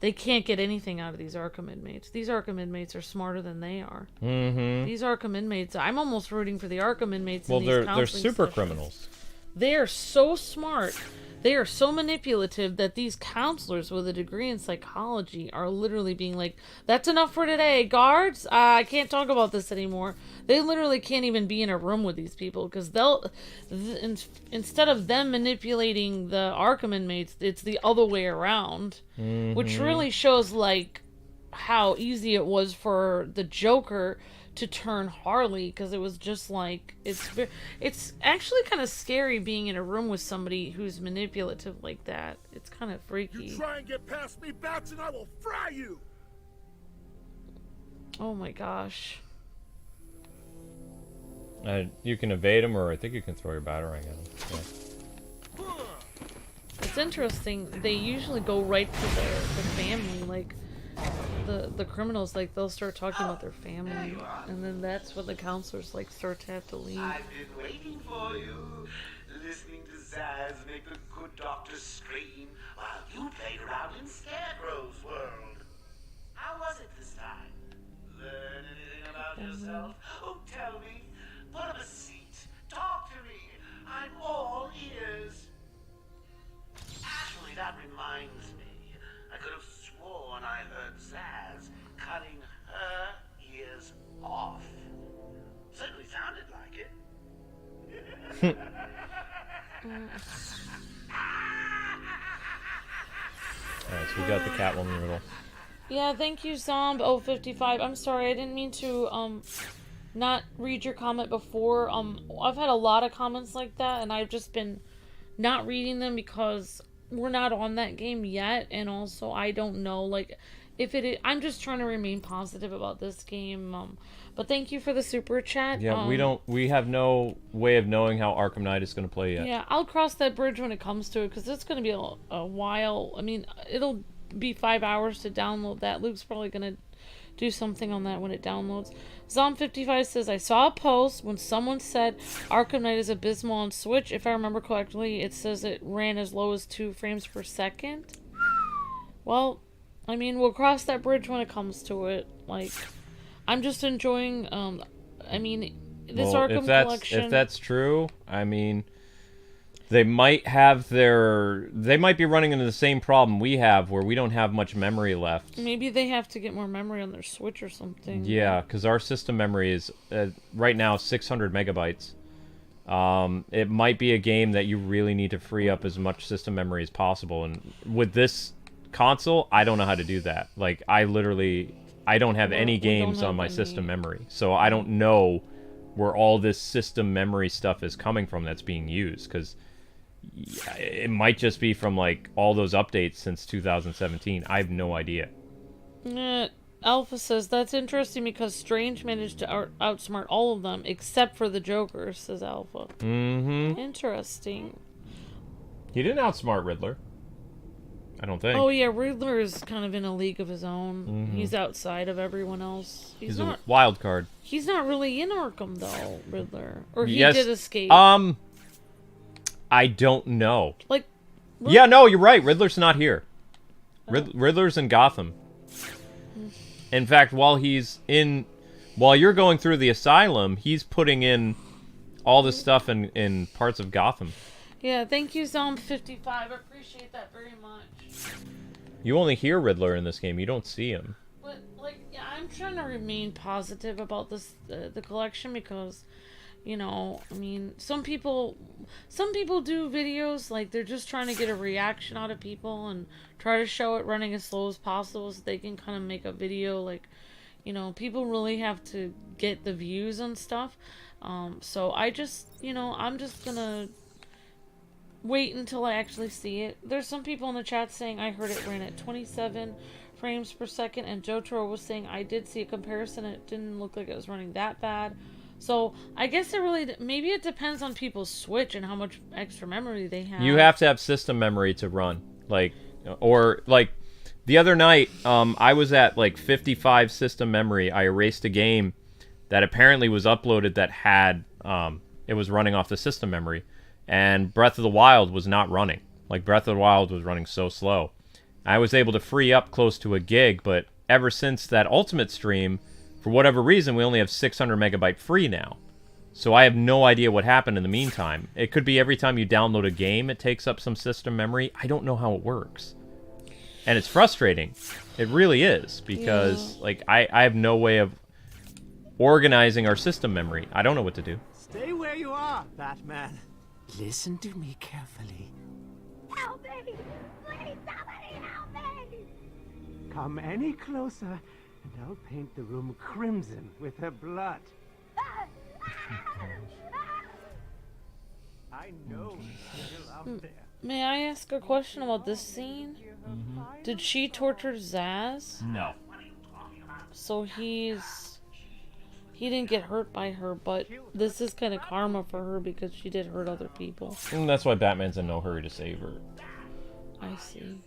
They can't get anything out of these Arkham inmates. These Arkham inmates are smarter than they are. These Arkham inmates, I'm almost rooting for the Arkham inmates in these counseling they're super sessions. criminals. They are so smart. They are so manipulative that these counselors with a degree in psychology are literally being like, that's enough for today, guards. I can't talk about this anymore. They literally can't even be in a room with these people because instead of them manipulating the Arkham inmates, it's the other way around, which really shows like how easy it was for the Joker to turn Harley, because it was just like, it's actually kind of scary being in a room with somebody who's manipulative like that. It's kind of freaky. You try and get past me, Bats, and I will fry you! Oh my gosh. You can evade him, or I think you can throw your batarang at him. Yeah. It's interesting, they usually go right for the family, like the criminals, like they'll start talking about their family, and then that's when the counselors like start to have to leave. I've been waiting for you, listening to Zaz make the good doctor scream while you played around in Scarecrow's world. How was it this time? Learn anything about yourself? Oh, tell me. Put up a seat. Talk to me. I'm all ears. Actually, that reminds me. I could have sworn I heard Zaz cutting her ears off. Certainly sounded like it. Alright, so we got the Catwoman riddle. Yeah, thank you, Zomb055. I'm sorry, I didn't mean to not read your comment before. I've had a lot of comments like that, and I've just been not reading them because we're not on that game yet, and also I don't know, like, if it is, I'm just trying to remain positive about this game. But thank you for the super chat. Yeah, we have no way of knowing how Arkham Knight is going to play yet. Yeah, I'll cross that bridge when it comes to it, because it's going to be a while. I mean, it'll be 5 hours to download that. Luke's probably going to do something on that when it downloads. Zom55 says, I saw a post when someone said Arkham Knight is abysmal on Switch. If I remember correctly, it says it ran as low as 2 frames per second. Well, I mean, we'll cross that bridge when it comes to it. Like, I'm just enjoying, I mean, this Arkham collection. If that's true, I mean, they might be running into the same problem we have, where we don't have much memory left. Maybe they have to get more memory on their Switch or something. Yeah, because our system memory is, right now, 600 megabytes. It might be a game that you really need to free up as much system memory as possible, and with this console, I don't know how to do that. Like, I don't have any games on my system memory, so I don't know where all this system memory stuff is coming from that's being used, because it might just be from like all those updates since 2017. I have no idea. Alpha says that's interesting because Strange managed to outsmart all of them except for the Joker, says Alpha. Interesting. He didn't outsmart Riddler, I don't think. Oh yeah, Riddler is kind of in a league of his own. He's outside of everyone else. He's not, a wild card. He's not really in Arkham though, Riddler. Or he yes. did escape. I don't know. Like, yeah, no, you're right. Riddler's not here. Riddler's in Gotham. In fact, while you're going through the asylum, he's putting in all this stuff in parts of Gotham. Yeah, thank you, Zom55. I appreciate that very much. You only hear Riddler in this game. You don't see him. But, like, yeah, I'm trying to remain positive about this, the collection, because, you know, I mean, some people do videos, like, they're just trying to get a reaction out of people and try to show it running as slow as possible so they can kind of make a video, like, you know, people really have to get the views and stuff. So I just, you know, I'm just gonna wait until I actually see it. There's some people in the chat saying I heard it ran at 27 frames per second, and Jotaro was saying I did see a comparison and it didn't look like it was running that bad. So I guess it really, maybe it depends on people's Switch and how much extra memory they have. You have to have system memory to run, like, or like the other night, I was at like 55 system memory. I erased a game that apparently was uploaded that had it was running off the system memory, and Breath of the Wild was not running. Like, Breath of the Wild was running so slow. I was able to free up close to a gig, but ever since that Ultimate stream, for whatever reason, we only have 600 megabyte free now. So I have no idea what happened in the meantime. It could be every time you download a game, it takes up some system memory. I don't know how it works. And it's frustrating. It really is, because like I have no way of organizing our system memory. I don't know what to do. Stay where you are, Batman. Listen to me carefully. Help me! Please, somebody help me! Come any closer, and I'll paint the room crimson with her blood. I know she's still out there. May I ask a question about this scene? Did she torture Zaz? No. So he didn't get hurt by her, but this is kind of karma for her because she did hurt other people. And that's why Batman's in no hurry to save her. I see.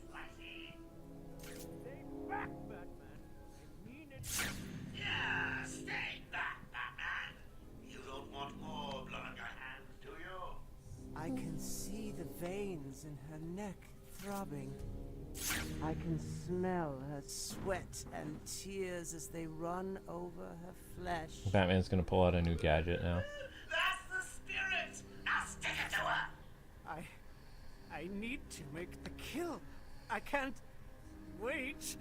Yeah, stay back, Batman. You don't want more blood on your hands, do you? I can see the veins in her neck throbbing. I can smell her sweat and tears as they run over her flesh. Batman's gonna pull out a new gadget now. That's the spirit! Now stick it to her! I need to make the kill. I can't wait.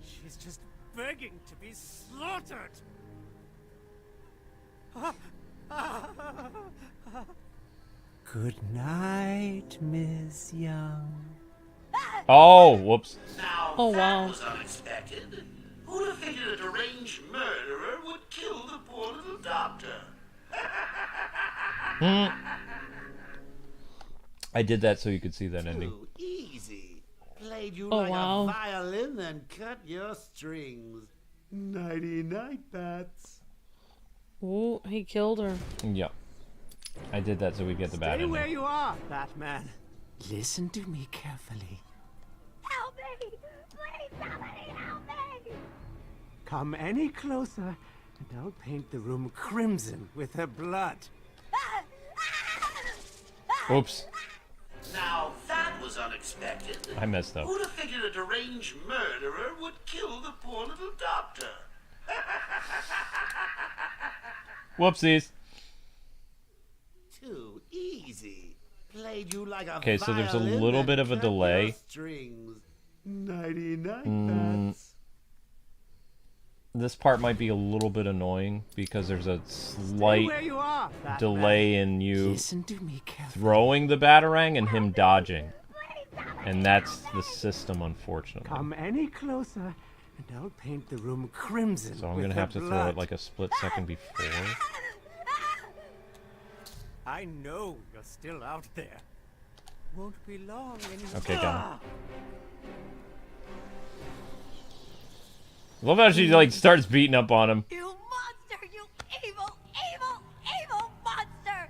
She's just begging to be slaughtered. Good night, Miss Young. Oh, whoops. Now oh, that wow. was unexpected. Who'd have figured a deranged murderer would kill the poor little doctor? I did that so you could see that ending. Too easy. Played you Oh, like wow. a violin and cut your strings. Nighty-night, Bats. Ooh, he killed her. Yep. I did that so we get the bat Stay ending. where you are, Batman. Listen to me carefully. Help me! Please, somebody help me! Come any closer, and I'll paint the room crimson with her blood. Oops. Now that was unexpected. I messed up. Who'd have figured a deranged murderer would kill the poor little doctor? Whoopsies. Too easy. Played you like a Okay, so there's a violin little and bit of a cut delay. your strings. Nighty-night, Bats. This part might be a little bit annoying because there's a Stay slight where you are, Batman. delay in you Listen to me carefully. throwing the batarang and him dodging. And that's the system, unfortunately. Come any closer, and I'll paint the room crimson. So I'm with gonna her have to throw blood. it like a split second before. I know you're still out there. Won't be long anymore. Okay, got it. Love how she like starts beating up on him. You monster! You evil, evil, evil monster!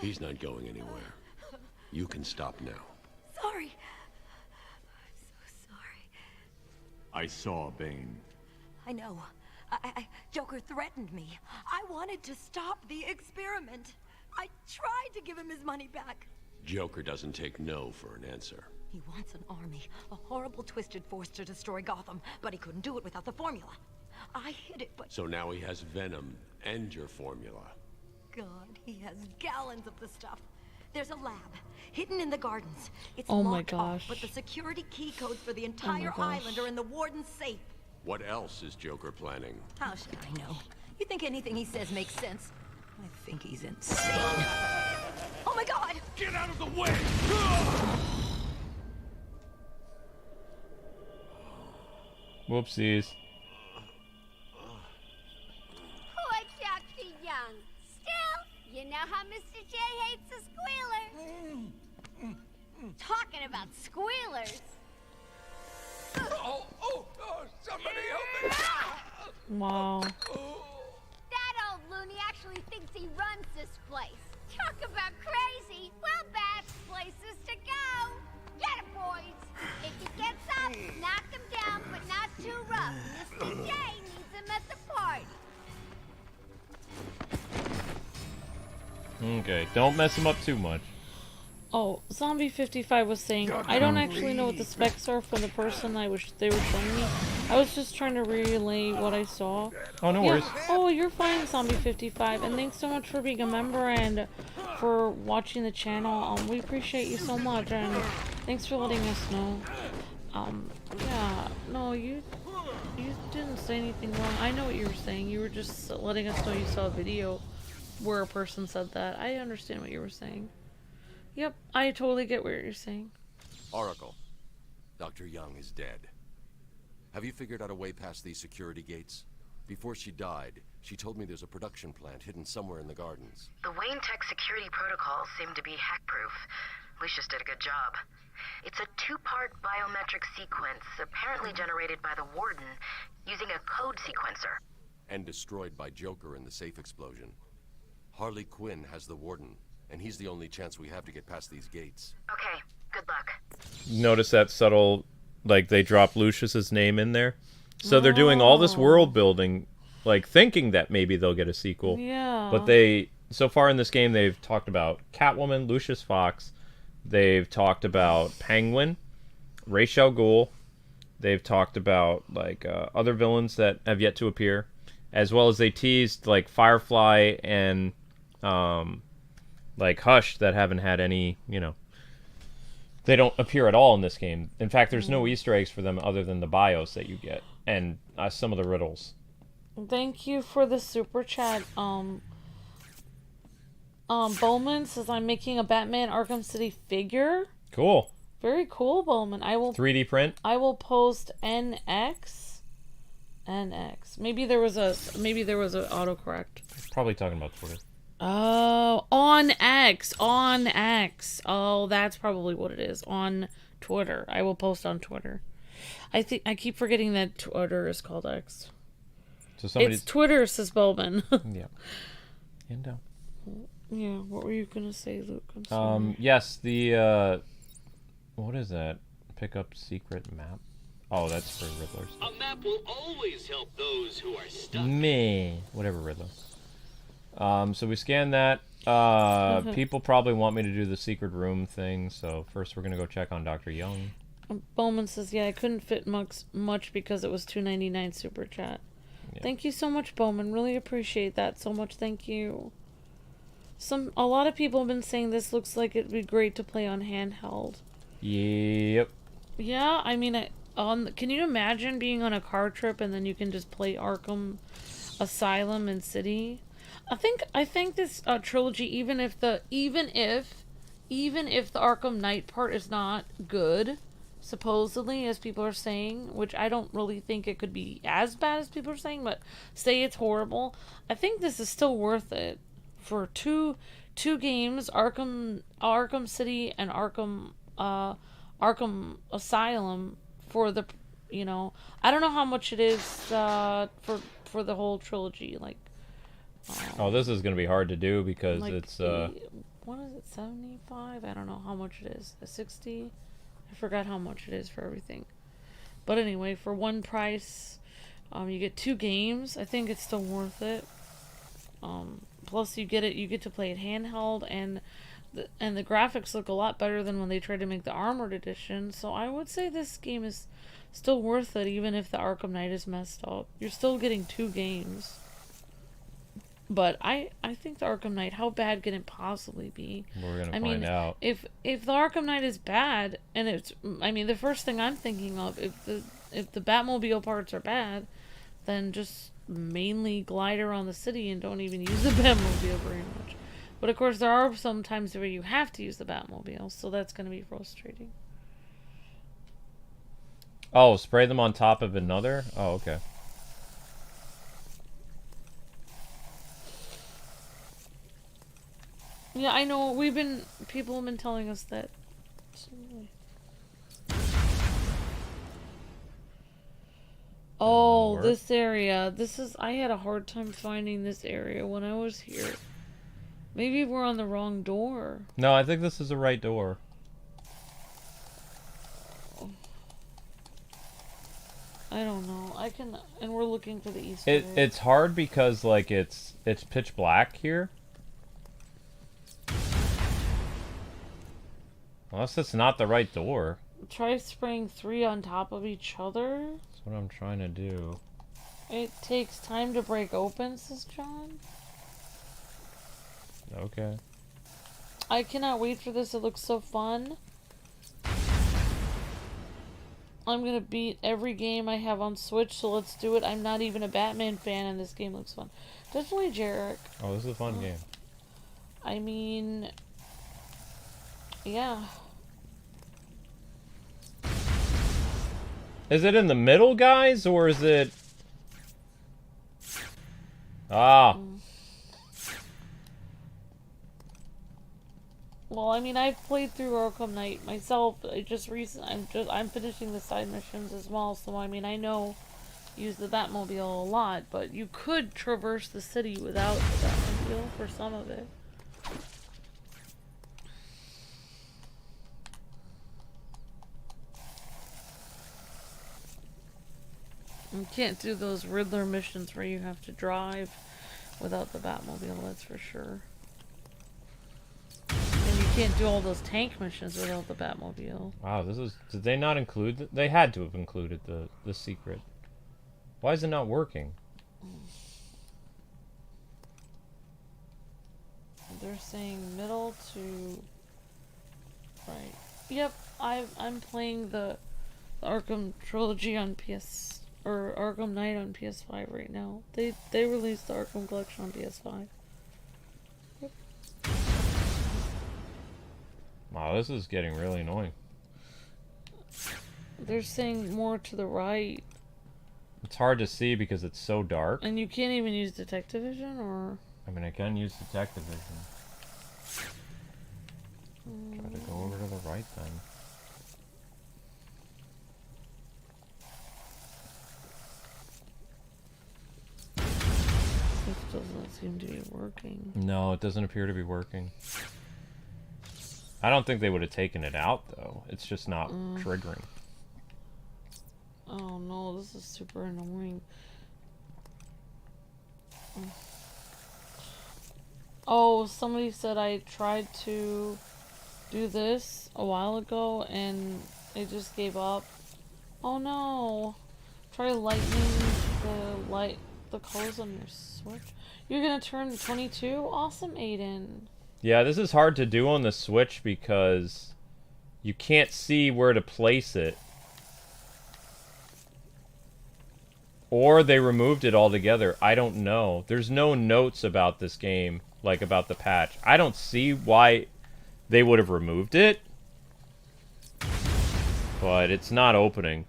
He's not going anywhere. You can stop now. Sorry. I'm so sorry. I saw Bane. I know. Joker threatened me. I wanted to stop the experiment. I tried to give him his money back. Joker doesn't take no for an answer. He wants an army, a horrible twisted force to destroy Gotham, but he couldn't do it without the formula. I hid it, but... So now he has Venom and your formula. God, he has gallons of the stuff. There's a lab, hidden in the gardens. It's Oh my locked off, gosh. but the security key codes for the entire gosh. island are in the Warden's safe. What else is Joker planning? How should I know? You think anything he says makes sense? I think he's insane. Oh my God! Get out of the way! Whoopsies. Poor Dr. Young. Still, you know how Mr. J hates a squealer. Talking about squealers. Somebody help me! Wow. That old loony actually thinks he runs this place. Talk about crazy. Well, best places to go. Get him, boys. If he gets up, knock him down, but not too rough. Mr. J needs him at the party. Okay, don't mess him up too much. Oh, Zombie 55 was saying, I don't actually know what the specs are for the person they were showing me. I was just trying to relay what I saw. Oh, no worries. Oh, you're fine, Zombie 55, and thanks so much for being a member and for watching the channel. We appreciate you so much, and thanks for letting us know. Yeah, no, you didn't say anything wrong. I know what you were saying. You were just letting us know you saw a video where a person said that. I understand what you were saying. Yep, I totally get what you're saying. Oracle, Dr. Young is dead. Have you figured out a way past these security gates? Before she died, she told me there's a production plant hidden somewhere in the gardens. The Wayne Tech security protocols seem to be hack-proof. Lucius did a good job. It's a two-part biometric sequence, apparently generated by the Warden, using a code sequencer. And destroyed by Joker in the safe explosion. Harley Quinn has the Warden, and he's the only chance we have to get past these gates. Okay, good luck. Notice that subtle, like, they drop Lucius's name in there. So they're doing all this world building, like, thinking that maybe they'll get a sequel. Yeah. But they, so far in this game, they've talked about Catwoman, Lucius Fox. They've talked about Penguin, Ra's al Ghul. They've talked about, like, other villains that have yet to appear. As well as they teased, like, Firefly and, like, Hush that haven't had any, you know, they don't appear at all in this game. In fact, there's no Easter eggs for them other than the bios that you get and some of the riddles. Thank you for the super chat. Bowman says I'm making a Batman Arkham City figure. Cool. Very cool, Bowman. I will 3D print. I will post NX. Maybe there was a autocorrect. Probably talking about Twitter. Oh, on X. Oh, that's probably what it is. On Twitter. I will post on Twitter. I keep forgetting that Twitter is called X. So somebody's... It's Twitter, says Bowman. Yeah. And yeah, what were you gonna say, Luke? I'm sorry. Yes, the what is that? Pick up secret map. Oh, that's for Riddlers. A map will always help those who are stuck. Me. Whatever, Riddler. So we scanned that. People probably want me to do the secret room thing, so first we're gonna go check on Dr. Young. Bowman says, yeah, I couldn't fit much because it was $2.99 super chat. Yeah. Thank you so much, Bowman. Really appreciate that so much. Thank you. A lot of people have been saying this looks like it'd be great to play on handheld. Yep. Yeah, I mean, can you imagine being on a car trip and then you can just play Arkham Asylum and City? I think this trilogy, even if the Arkham Knight part is not good, supposedly, as people are saying, which I don't really think it could be as bad as people are saying, but say it's horrible, I think this is still worth it for two games, Arkham City and Arkham Asylum for the, you know, I don't know how much it is for the whole trilogy. Like, oh, this is gonna be hard to do because like it's what is it, 75? I don't know how much it is. 60? I forgot how much it is for everything. But anyway, for one price, you get 2 games. I think it's still worth it. Plus you get to play it handheld, and the graphics look a lot better than when they tried to make the Armored Edition. So I would say this game is still worth it, even if the Arkham Knight is messed up. You're still getting 2 games. But I think the Arkham Knight, how bad can it possibly be? We're gonna find out. If the Arkham Knight is bad, and it's, I mean, the first thing I'm thinking of, if the Batmobile parts are bad, then just mainly glide around the city and don't even use the Batmobile very much. But of course, there are some times where you have to use the Batmobile, so that's gonna be frustrating. Oh, spray them on top of another? Oh, okay. Yeah, I know. People have been telling us that. Oh, this area. I had a hard time finding this area when I was here. Maybe we're on the wrong door. No, I think this is the right door. I don't know. And we're looking for the Easter egg. It's hard because, like, it's pitch black here. Unless it's not the right door. Try spraying 3 on top of each other. That's what I'm trying to do. It takes time to break open, says John. Okay. I cannot wait for this. It looks so fun. I'm gonna beat every game I have on Switch, so let's do it. I'm not even a Batman fan, and this game looks fun. Definitely Jarek. Oh, this is a fun game. I mean... yeah. Is it in the middle, guys, or is it... Ah. Well, I mean, I've played through Arkham Knight myself. I'm finishing the side missions as well, so I mean, I know use the Batmobile a lot, but you could traverse the city without the Batmobile for some of it. You can't do those Riddler missions where you have to drive without the Batmobile, that's for sure. And you can't do all those tank missions without the Batmobile. Wow, did they not include... They had to have included the secret. Why is it not working? They're saying middle to... right. Yep, I'm playing the Arkham Trilogy on PS... or Arkham Knight on PS5 right now. They released the Arkham Collection on PS5. Yep. Wow, this is getting really annoying. They're saying more to the right. It's hard to see because it's so dark. And you can't even use Detective Vision, or... I mean, I can use Detective Vision. Try to go over to the right then. This doesn't seem to be working. No, it doesn't appear to be working. I don't think they would have taken it out, though. It's just not triggering. Oh no, this is super annoying. Oh, somebody said I tried to do this a while ago and it just gave up. Oh no. Try lightening the colors on your Switch. You're gonna turn 22? Awesome, Aiden. Yeah, this is hard to do on the Switch because you can't see where to place it. Or they removed it altogether. I don't know. There's no notes about this game, like about the patch. I don't see why they would have removed it. But it's not opening.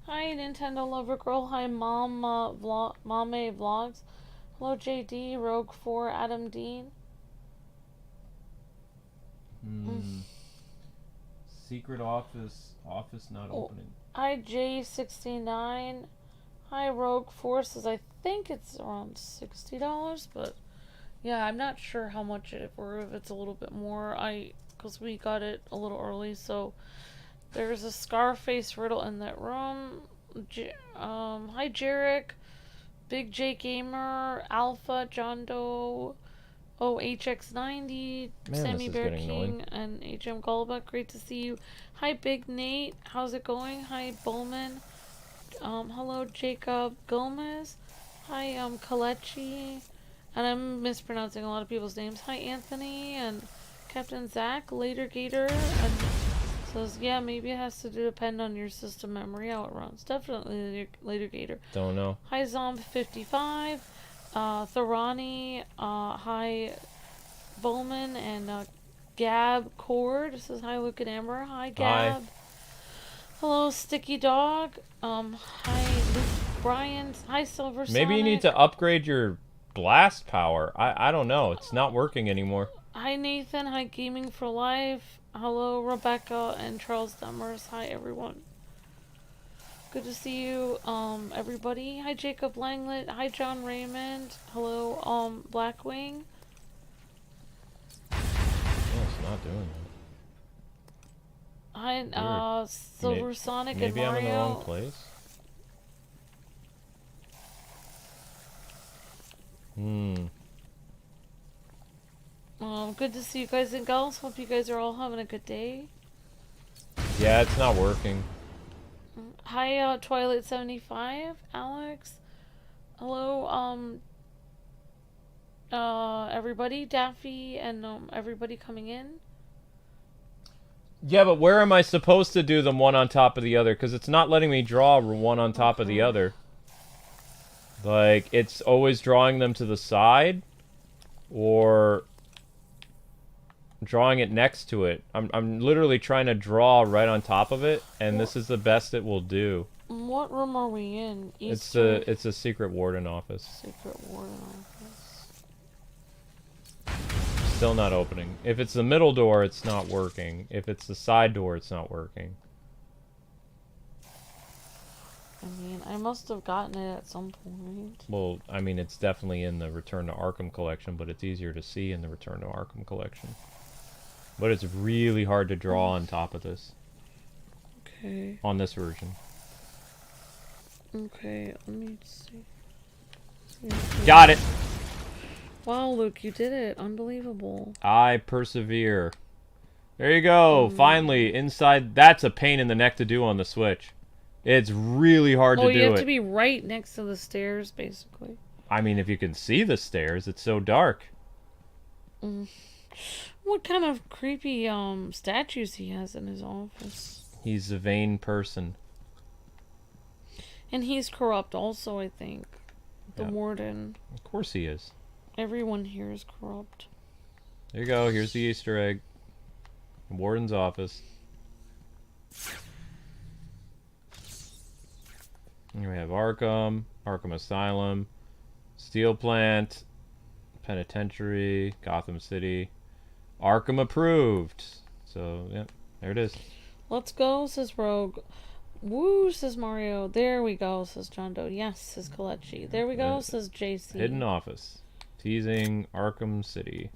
Hi, Nintendo Lover Girl. Hi, Mom Mame Vlogs. Hello, JD, Rogue 4, Adam Dean. Secret office not opening. Hi, J69. Hi, Rogue 4 says I think it's around $60, but yeah, I'm not sure how much or if it's a little bit more. Because we got it a little early, so there's a Scarface riddle in that room. Hi, Jarek, Big J Gamer, Alpha, John Doe, HX90, Sammy Bear King, and HM Gulbuck. Great to see you. Hi, Big Nate. How's it going? Hi, Bowman. Hello, Jacob Gomez. Hi, Kalechi. And I'm mispronouncing a lot of people's names. Hi, Anthony and Captain Zach. Later Gator. And says, yeah, maybe it has to depend on your system memory, how it runs. Definitely Later Gator. Don't know. Hi, Zomb55. Thorani. Hi, Bowman and Gab Cord. Says, hi, Luke and Amber. Hi, Gab. Hi. Hello, Sticky Dog. Hi, Luke Bryant. Hi, Silver Sonic. Maybe you need to upgrade your blast power. I don't know. It's not working anymore. Hi, Nathan. Hi, Gaming for Life. Hello, Rebecca and Charles Demers. Hi, everyone. Good to see you, everybody. Hi, Jacob Langlet. Hi, John Raymond. Hello, Blackwing. Oh, it's not doing that. Hi, Silver Sonic and Mario. Maybe I'm in the wrong place. Good to see you guys and gals. Hope you guys are all having a good day. Yeah, it's not working. Hi, Twilight75, Alex. Hello, everybody, Daffy, and everybody coming in. Yeah, but where am I supposed to do them one on top of the other? Because it's not letting me draw one on top of the other. Like, it's always drawing them to the side, or drawing it next to it. I'm literally trying to draw right on top of it, and this is the best it will do. What room are we in? It's a secret warden office. Secret warden office. Still not opening. If it's the middle door, it's not working. If it's the side door, it's not working. I mean, I must have gotten it at some point. Well, I mean, it's definitely in the Return to Arkham collection, but it's easier to see in the Return to Arkham collection. But it's really hard to draw on top of this. Okay. On this version. Okay, let me see. Got it! Wow, Luke, you did it. Unbelievable. I persevere. There you go. Finally, inside. That's a pain in the neck to do on the Switch. It's really hard to do it. Oh, you have to be right next to the stairs, basically. I mean, if you can see the stairs, it's so dark. What kind of creepy statues he has in his office? He's a vain person. And he's corrupt also, I think. The warden. Of course he is. Everyone here is corrupt. There you go. Here's the Easter egg. The warden's office. And we have Arkham, Arkham Asylum, Steel Plant, Penitentiary, Gotham City, Arkham approved. So, yeah, there it is. Let's go, says Rogue. Woo, says Mario. There we go, says John Doe. Yes, says Kalechi. There we go, says JC. Hidden office. Teasing Arkham City.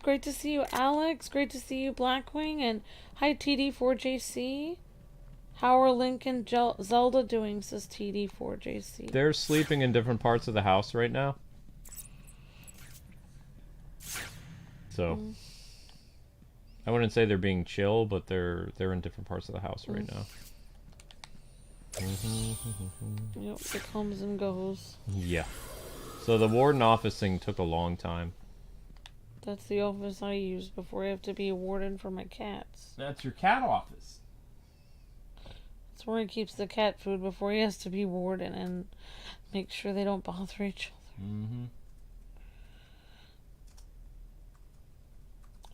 Great to see you, Alex. Great to see you, Blackwing. And hi, TD4JC. How are Link and Zelda doing, says TD4JC. They're sleeping in different parts of the house right now. So, I wouldn't say they're being chill, but they're in different parts of the house right now. Yep, it comes and goes. Yeah. So the warden office thing took a long time. That's the office I use before I have to be a warden for my cats. That's your cat office. That's where he keeps the cat food before he has to be warden and make sure they don't bother each other.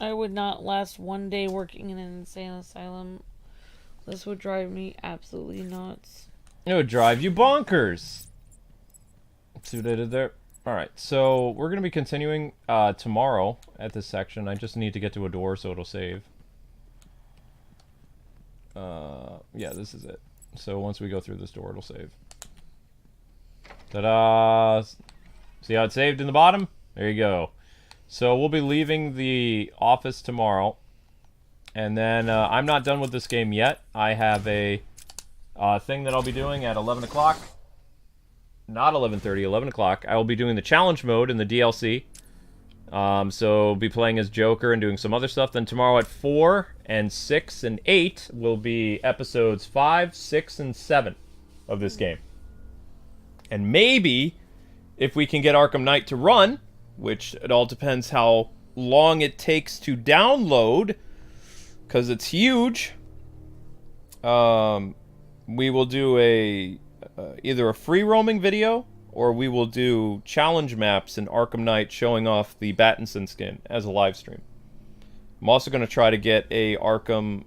I would not last one day working in an insane asylum. This would drive me absolutely nuts. It would drive you bonkers. See what I did there? Alright, so we're going to be continuing tomorrow at this section. I just need to get to a door so it'll save. Yeah, this is it. So once we go through this door, it'll save. Ta-da! See how it saved in the bottom? There you go. So we'll be leaving the office tomorrow. And then I'm not done with this game yet. I have a thing that I'll be doing at 11 o'clock. Not 11:30, 11 o'clock. I will be doing the challenge mode in the DLC. So be playing as Joker and doing some other stuff. Then tomorrow at 4 and 6 and 8 will be episodes 5, 6, and 7 of this game. And maybe, if we can get Arkham Knight to run, which it all depends how long it takes to download, because it's huge, we will do either a free roaming video, or we will do challenge maps in Arkham Knight showing off the Battinson skin as a live stream. I'm also going to try to get a Arkham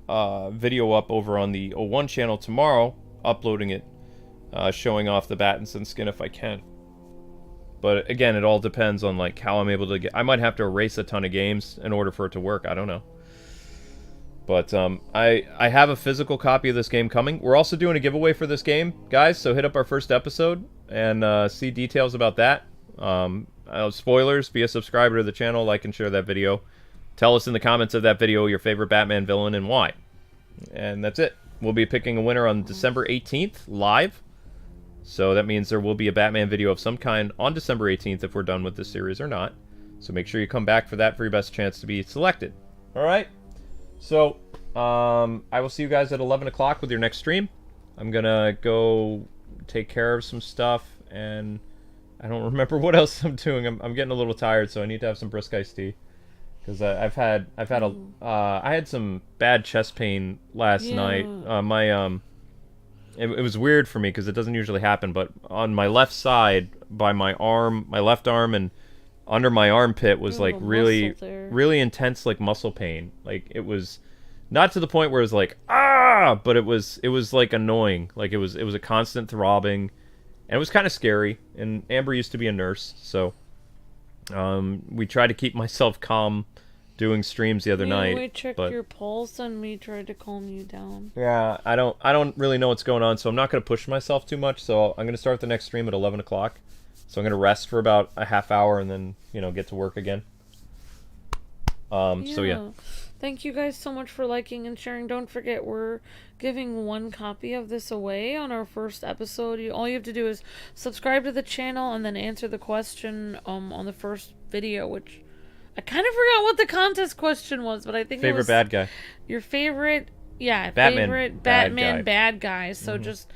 video up over on the O1 channel tomorrow, uploading it, showing off the Battinson skin if I can. But again, it all depends on like how I'm able to get. I might have to erase a ton of games in order for it to work. I don't know. But I have a physical copy of this game coming. We're also doing a giveaway for this game, guys. So hit up our first episode and see details about that. Spoilers. Be a subscriber to the channel. Like and share that video. Tell us in the comments of that video your favorite Batman villain and why. And that's it. We'll be picking a winner on December 18th live. So that means there will be a Batman video of some kind on December 18th if we're done with this series or not. So make sure you come back for that for your best chance to be selected. Alright? So, I will see you guys at 11 o'clock with your next stream. I'm gonna go take care of some stuff, and I don't remember what else I'm doing. I'm getting a little tired, so I need to have some brisk iced tea. Because I had some bad chest pain last night. It was weird for me because it doesn't usually happen, but on my left side, by my arm, my left arm, and under my armpit was like really intense like muscle pain. Like it was not to the point where it was like but it was like annoying. Like it was a constant throbbing, and it was kind of scary. And Amber used to be a nurse, so we tried to keep myself calm doing streams the other night. We checked your pulse and we tried to calm you down. Yeah, I don't really know what's going on, so I'm not going to push myself too much. So I'm going to start the next stream at 11 o'clock. So I'm going to rest for about a half hour and then, get to work again. So yeah. Thank you guys so much for liking and sharing. Don't forget, we're giving one copy of this away on our first episode. All you have to do is subscribe to the channel and then answer the question on the first video, which I kind of forgot what the contest question was, but I think it was bad guy. Your favorite, favorite Batman bad guy. So just,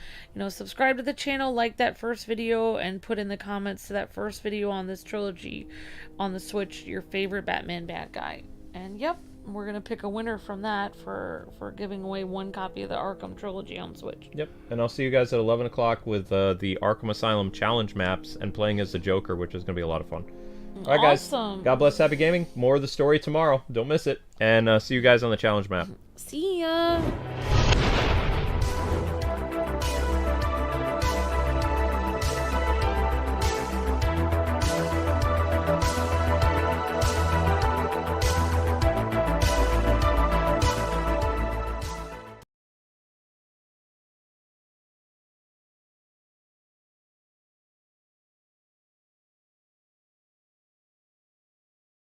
subscribe to the channel, like that first video, and put in the comments to that first video on this trilogy on the Switch, your favorite Batman bad guy. And yep, we're going to pick a winner from that for giving away one copy of the Arkham Trilogy on Switch. Yep, and I'll see you guys at 11 o'clock with the Arkham Asylum challenge maps and playing as the Joker, which is going to be a lot of fun. Alright guys, God bless, happy gaming. More of the story tomorrow. Don't miss it. And see you guys on the challenge map. See ya!